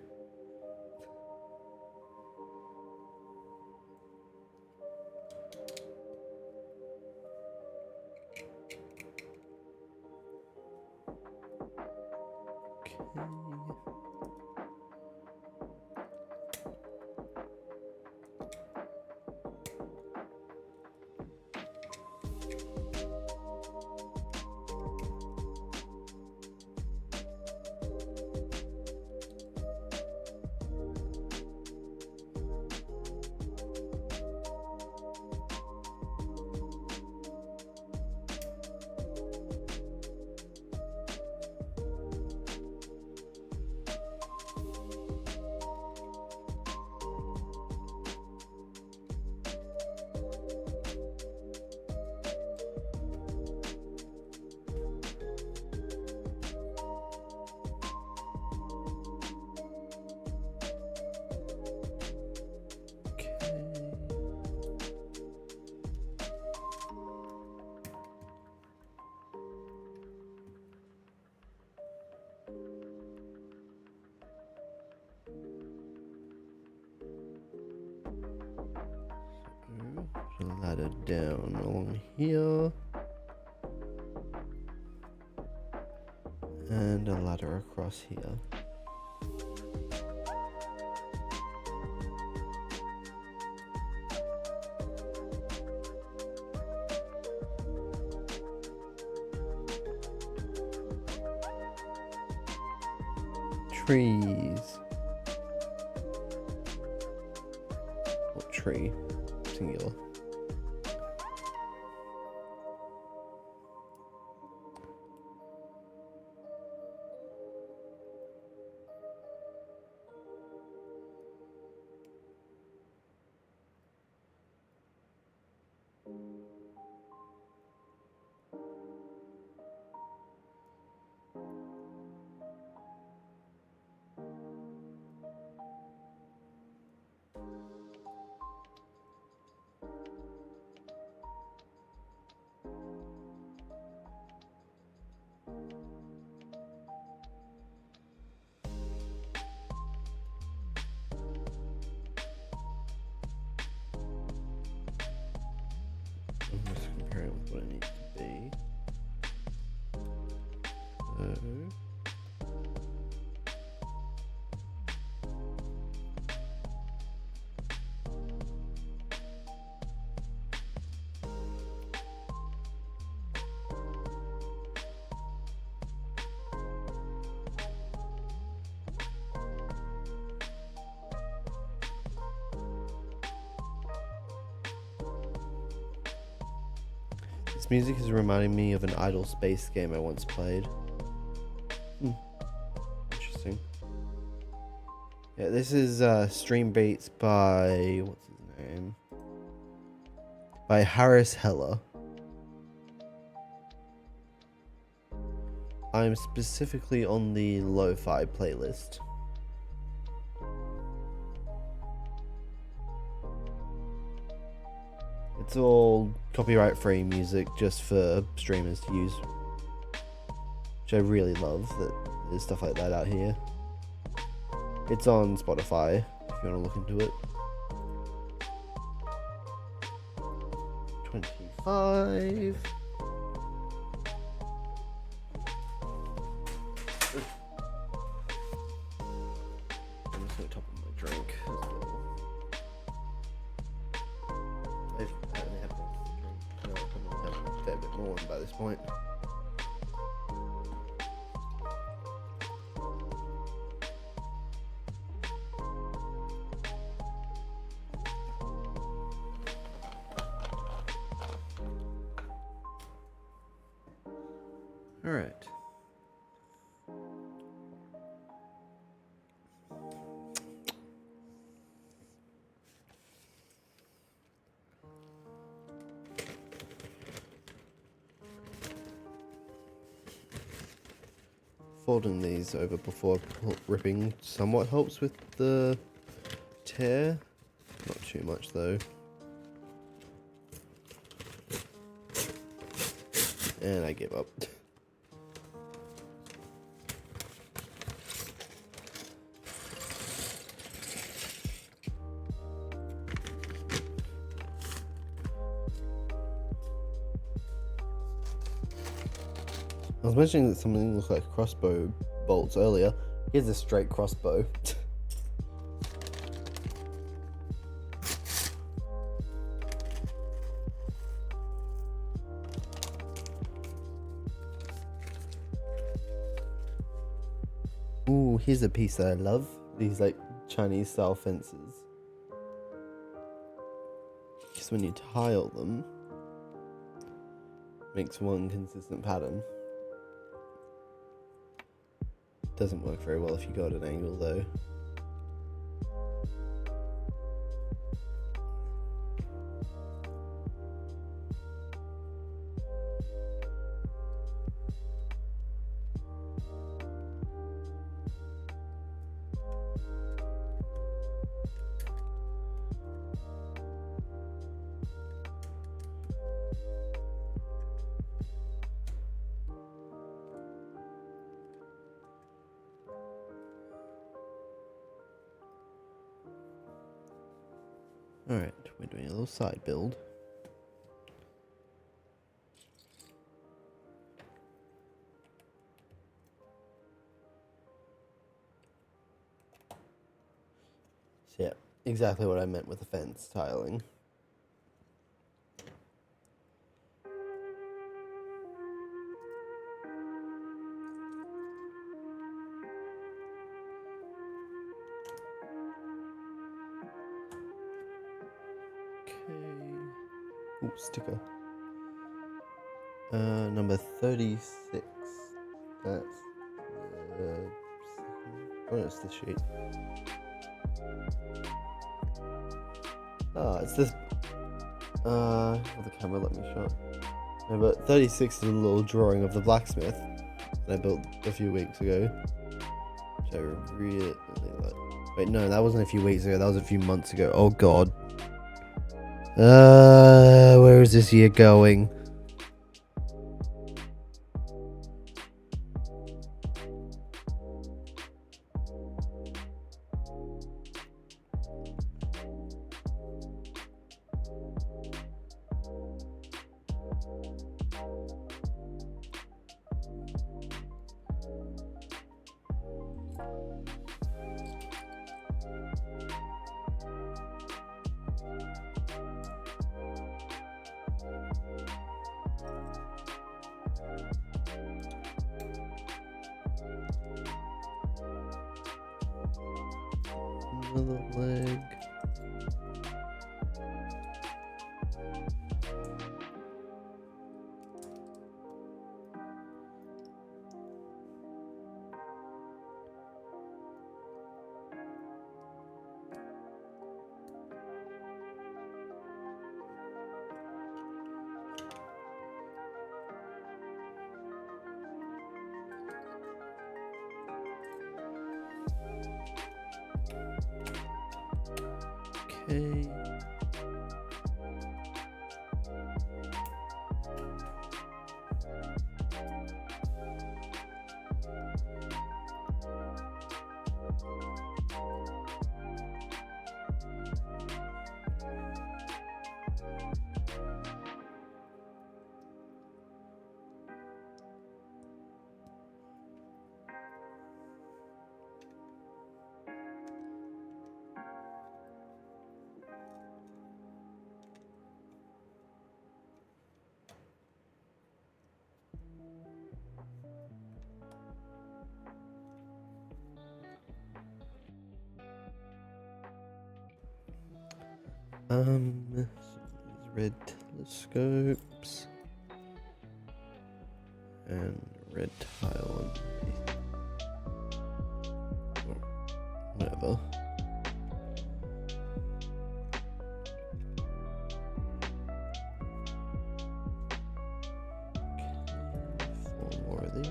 Put a ladder down along here. And a ladder across here. Trees. What tree? Singular. I'm just comparing it with what it needs to be. This music is reminding me of an idle space game I once played. Interesting. Yeah, this is Stream Beats by, what's his name? By Harris Heller. I'm specifically on the lo-fi playlist. It's all copyright-free music just for streamers to use. Which I really love that there's stuff like that out here. It's on Spotify if you want to look into it. 25. I'm just on top of my drink as well. I only had one drink. No, I probably have a fair bit more by this point. All right. Folding these over before ripping somewhat helps with the tear. Not too much though. And I give up. I was mentioning that something looked like crossbow bolts earlier. Here's a straight crossbow. Ooh, here's a piece that I love. These like Chinese style fences. Just when you tile them, makes one consistent pattern. Doesn't work very well if you go at an angle though. Alright, we're doing a little side build. So yeah, exactly what I meant with the fence tiling. Ooh, sticker. Number 36. That's oh, it's this sheet. Ah, it's this. The camera let me show it. No, but 36 is a little drawing of the blacksmith that I built a few weeks ago. Which I really like. Wait, no, that wasn't a few weeks ago. That was a few months ago. Oh god. Where is this year going? Another leg. So red telescopes and red tile underneath. Or whatever. Okay, 4 more of these.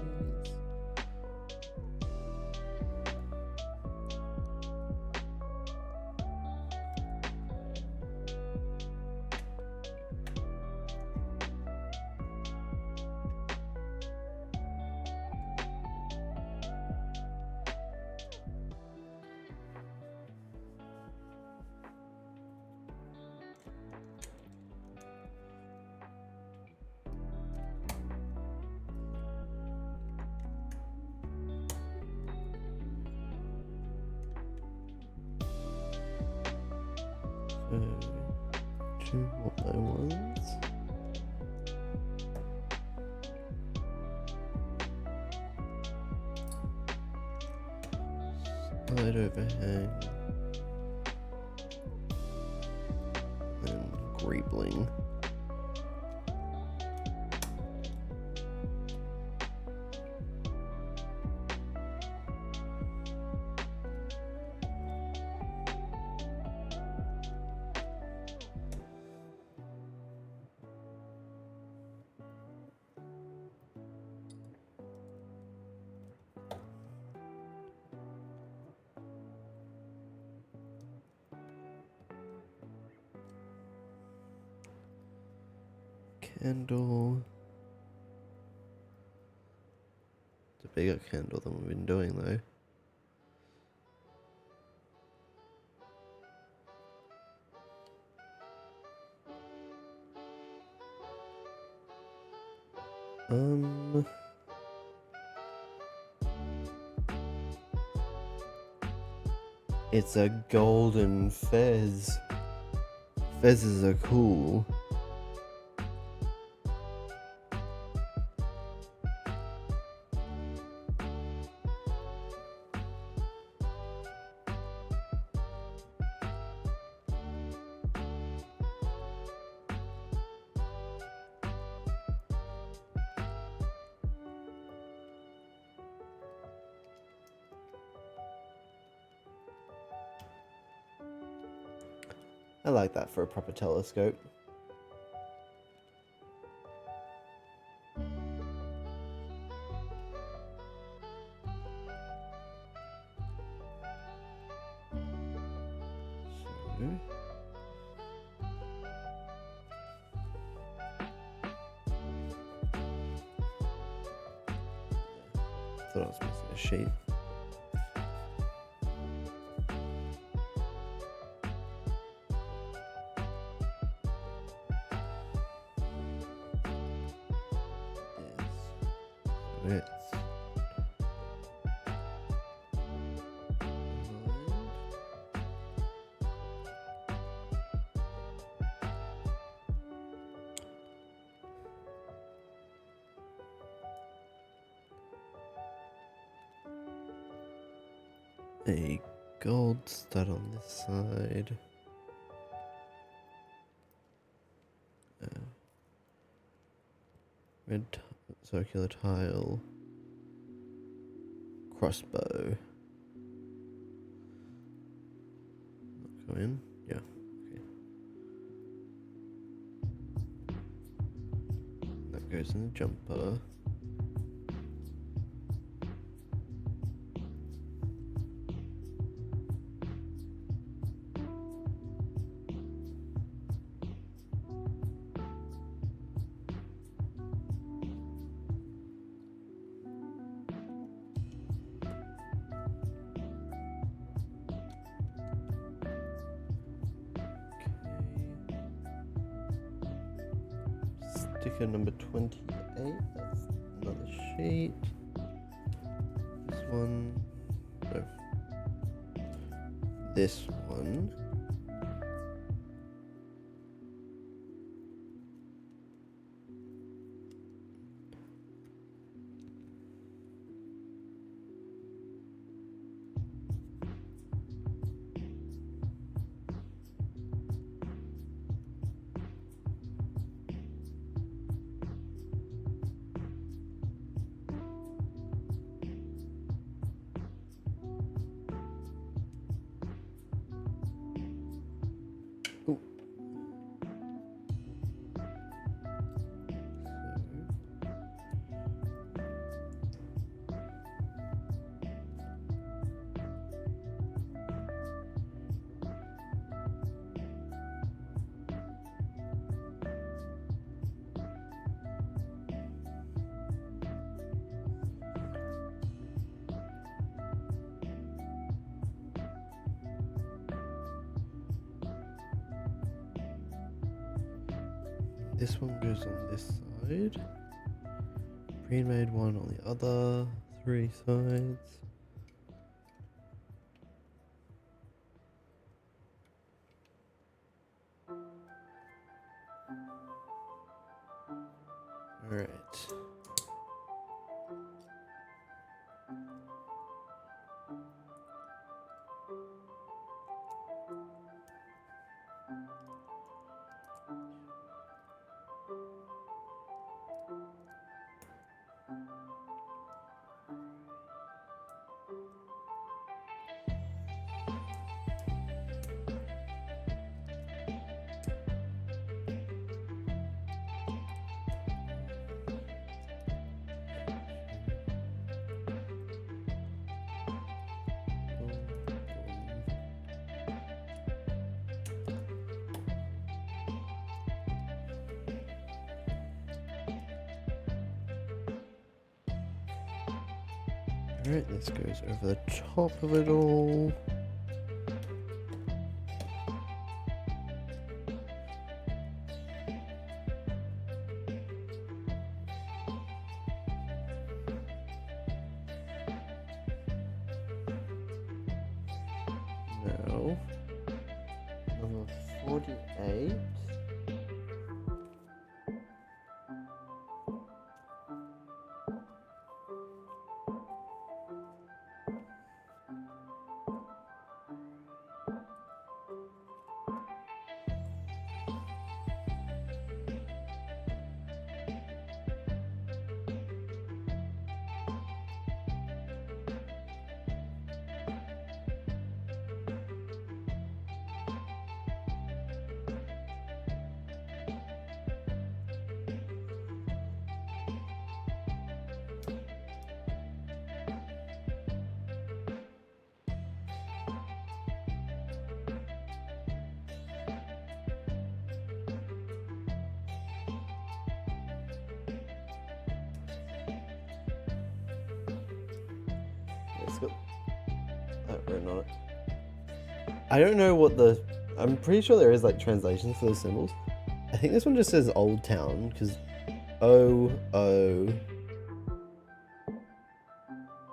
So 2 more ones. Side overhang and greebling. Candle. It's a bigger candle than we've been doing though. It's a golden fez. Fezzes are cool. I like that for a proper telescope. Thought I was missing a sheet. Yes. A gold stud on this side. Red circular tile. Crossbow. Go in? Yeah. Okay. That goes in the jumper. Sticker number 28, that's another sheet. This one, no. This one. this one goes on this side. Pre-made one on the other 3 sides. Alright. Alright, this goes over the top of it all. Now, number 48. It's got that written on it. I don't know what I'm pretty sure there is like translations for those symbols. I think this one just says Old Town because O,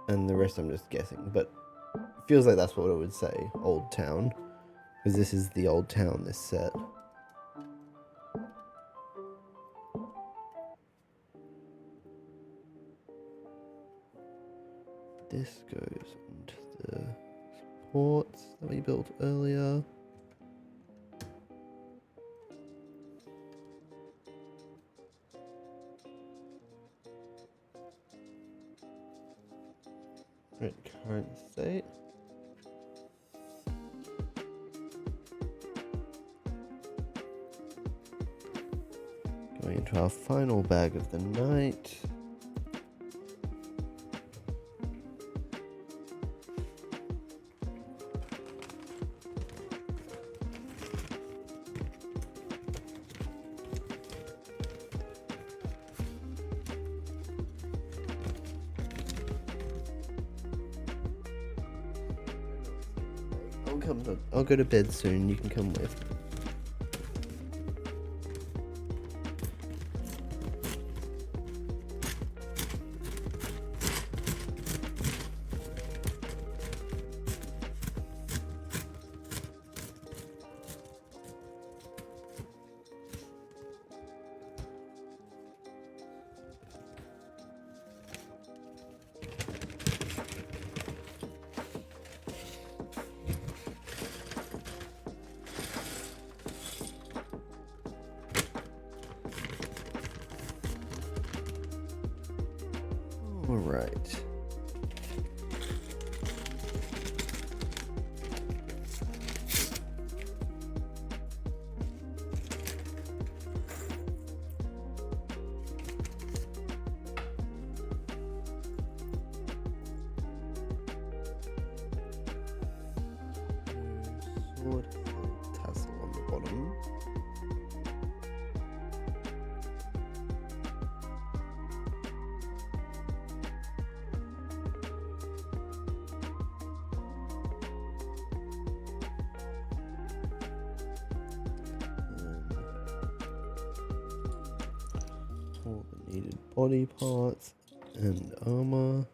and the rest I'm just guessing, but it feels like that's what it would say, Old Town, because this is the Old Town, this set. This goes into the supports that we built earlier. Right, current state. Going into our final bag of the night. I'll go to bed soon. You can come with. All right. Sword tassel on the bottom. Needed body parts and armor.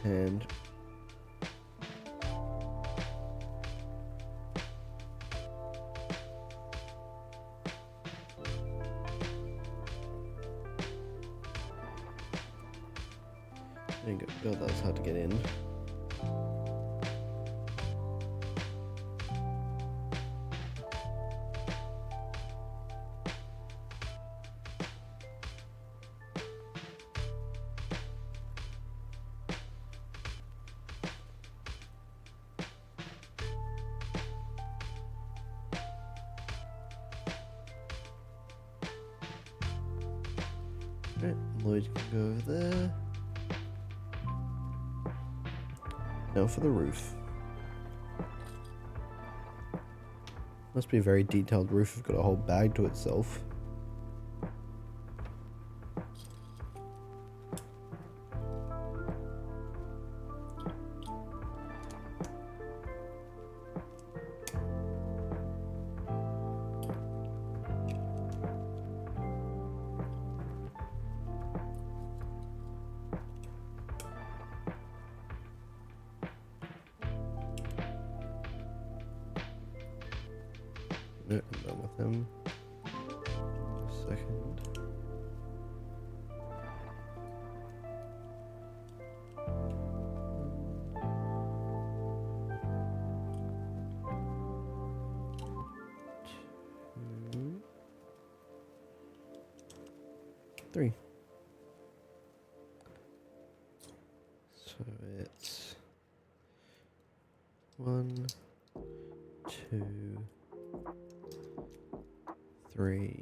And there you go. God, that was hard to get in. Alright, Lloyd can go over there. Now for the roof. Must be a very detailed roof. It's got a whole bag to itself. No, I'm done with him. Just a second. Two, three. So it's 1, 2, 3.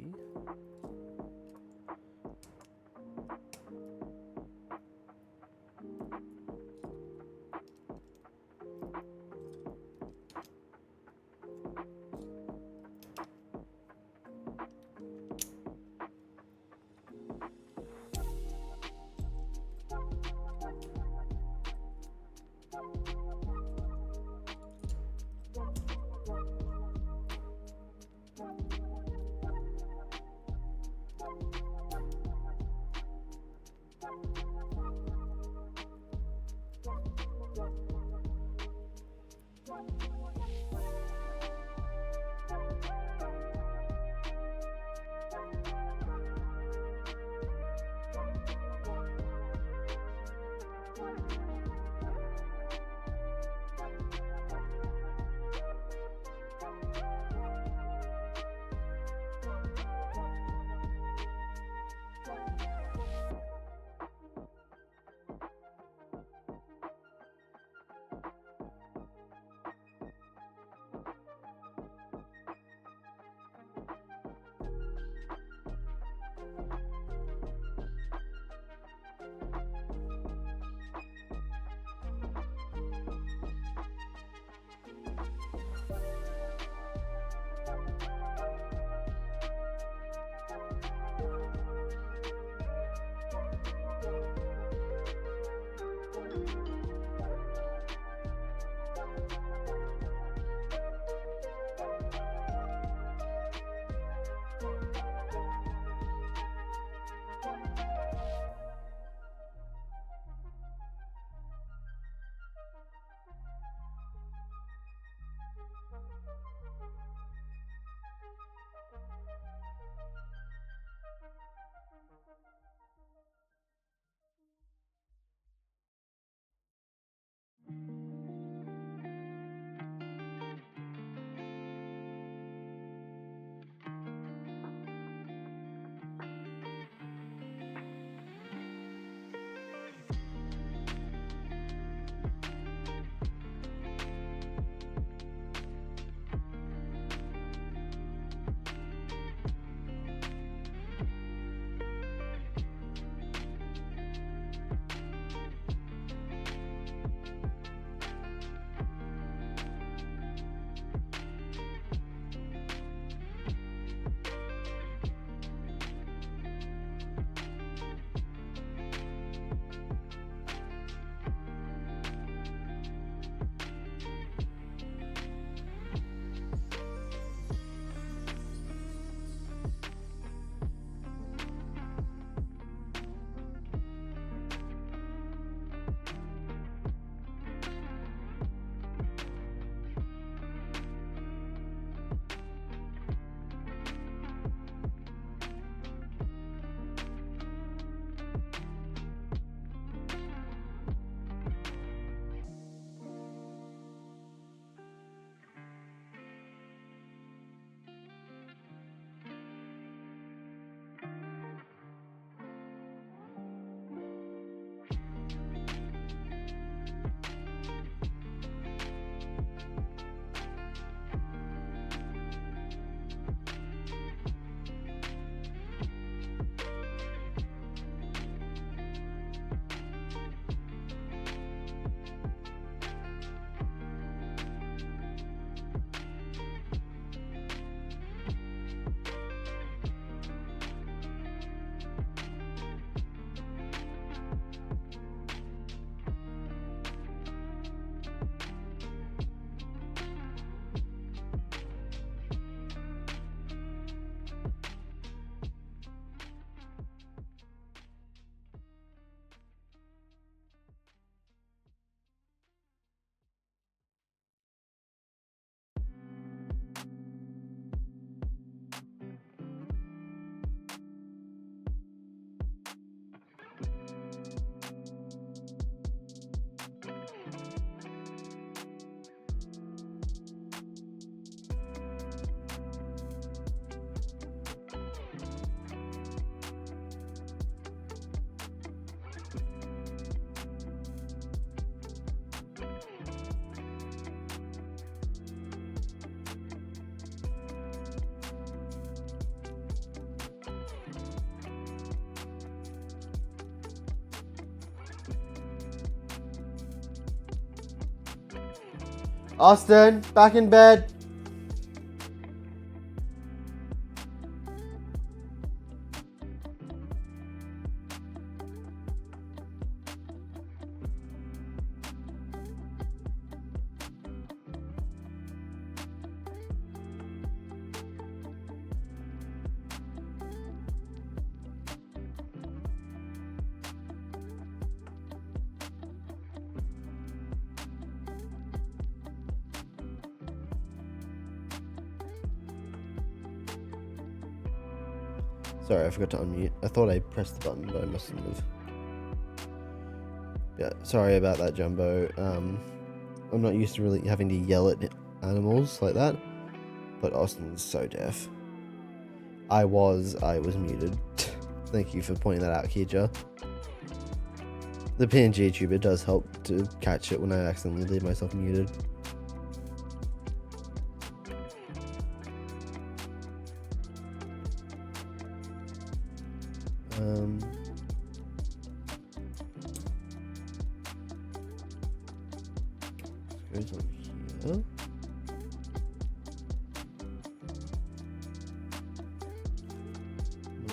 Austin, back in bed. Sorry, I forgot to unmute. I thought I pressed the button, but I mustn't have. Yeah, sorry about that, Jumbo. I'm not used to really having to yell at animals like that, but Austin's so deaf. I was muted. Thank you for pointing that out, Kija. The PNG tuber does help to catch it when I accidentally leave myself muted. Goes on here.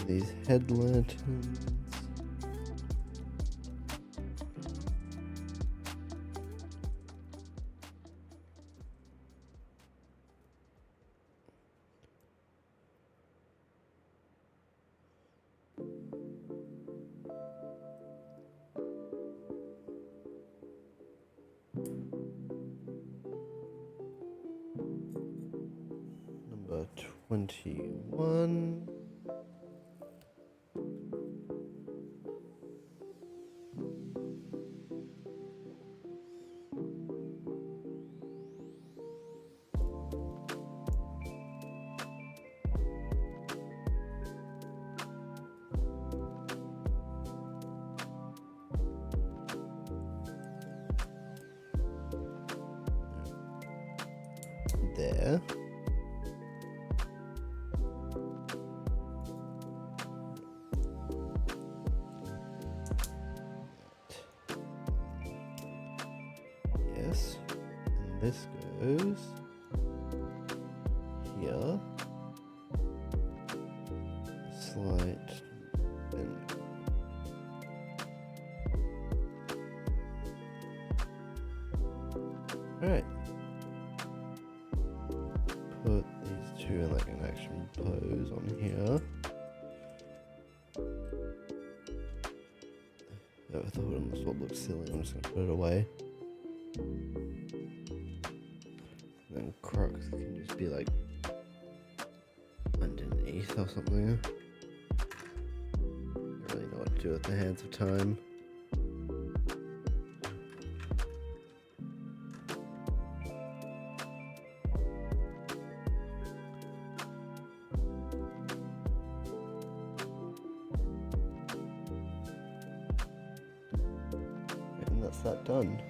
These head lanterns. Number 21. There. Yes. And this goes here. Slight bend. Alright. Put these two in like an action pose on here. Oh, I thought it almost would look silly. I'm just gonna put it away. Then Crocs can just be like underneath or something. Don't really know what to do with the hands of time. And that's that done.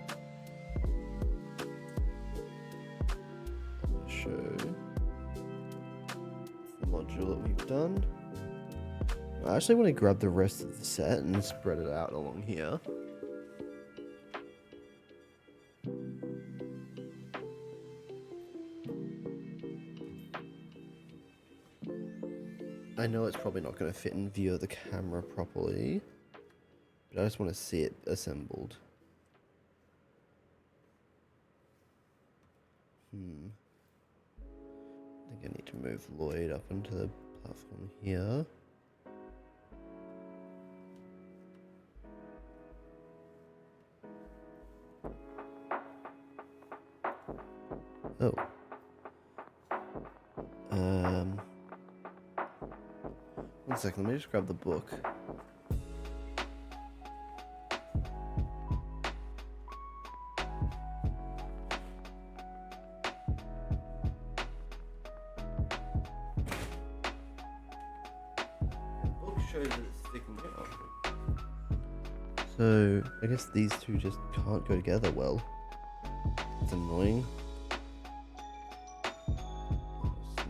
Show the module that we've done. I actually want to grab the rest of the set and spread it out along here. I know it's probably not going to fit in view of the camera properly, but I just want to see it assembled. I think I need to move Lloyd up onto the platform here. Oh. One second, let me just grab the book. Shows that it's sticking out. So I guess these two just can't go together well. It's annoying.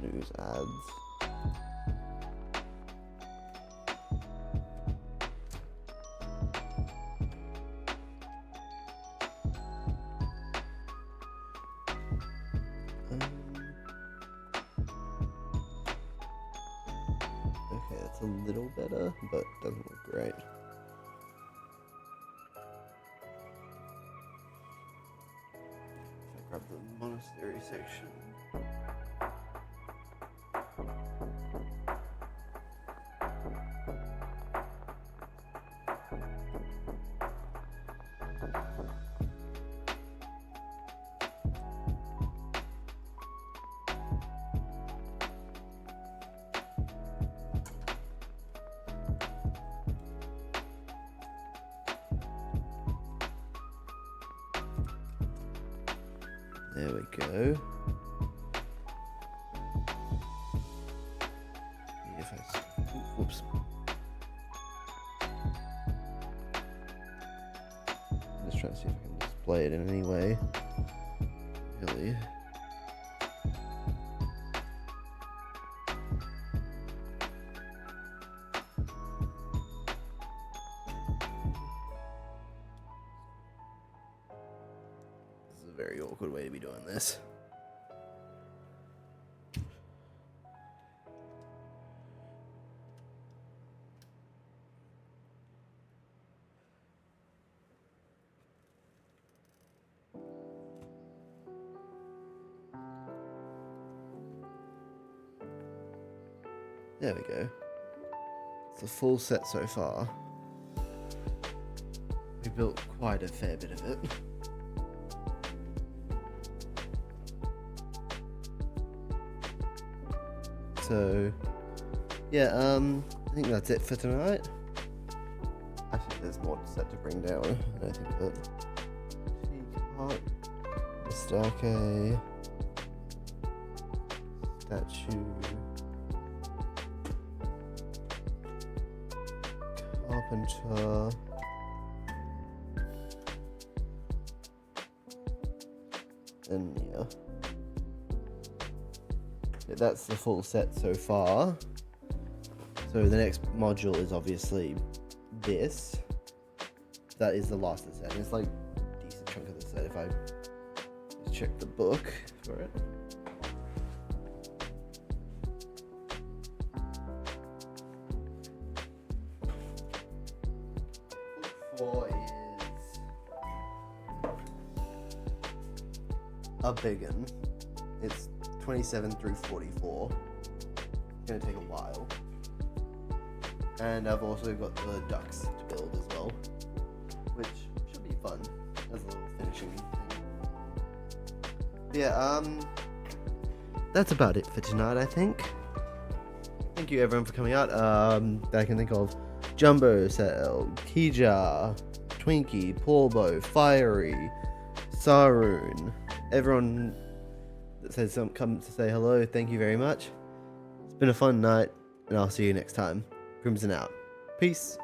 Snooze ads. a little better, but doesn't look great. If I grab the monastery section. There we go. If whoops. I'm just trying to see if I can display it in any way. Really. This is a very awkward way to be doing this. There we go. It's a full set so far. We built quite a fair bit of it. So, yeah, I think that's it for tonight. Actually, there's more set to bring down. I think that teapot, Mistake, statue, carpenter, and yeah. That's the full set so far. So the next module is obviously this. That is the last of the set. It's like a decent chunk of the set if I just check the book for it. Book 4 is a big one. It's 27 through 44. It's going to take a while. And I've also got the ducks to build as well, which should be fun as a little finishing thing. But yeah, that's about it for tonight, I think. Thank you everyone for coming out. I can think of Jumbo Cell, Kija, Twinkie, Paulbo, Fiery, Saroon, everyone that says come to say hello, thank you very much. It's been a fun night, and I'll see you next time. Crimson out. Peace.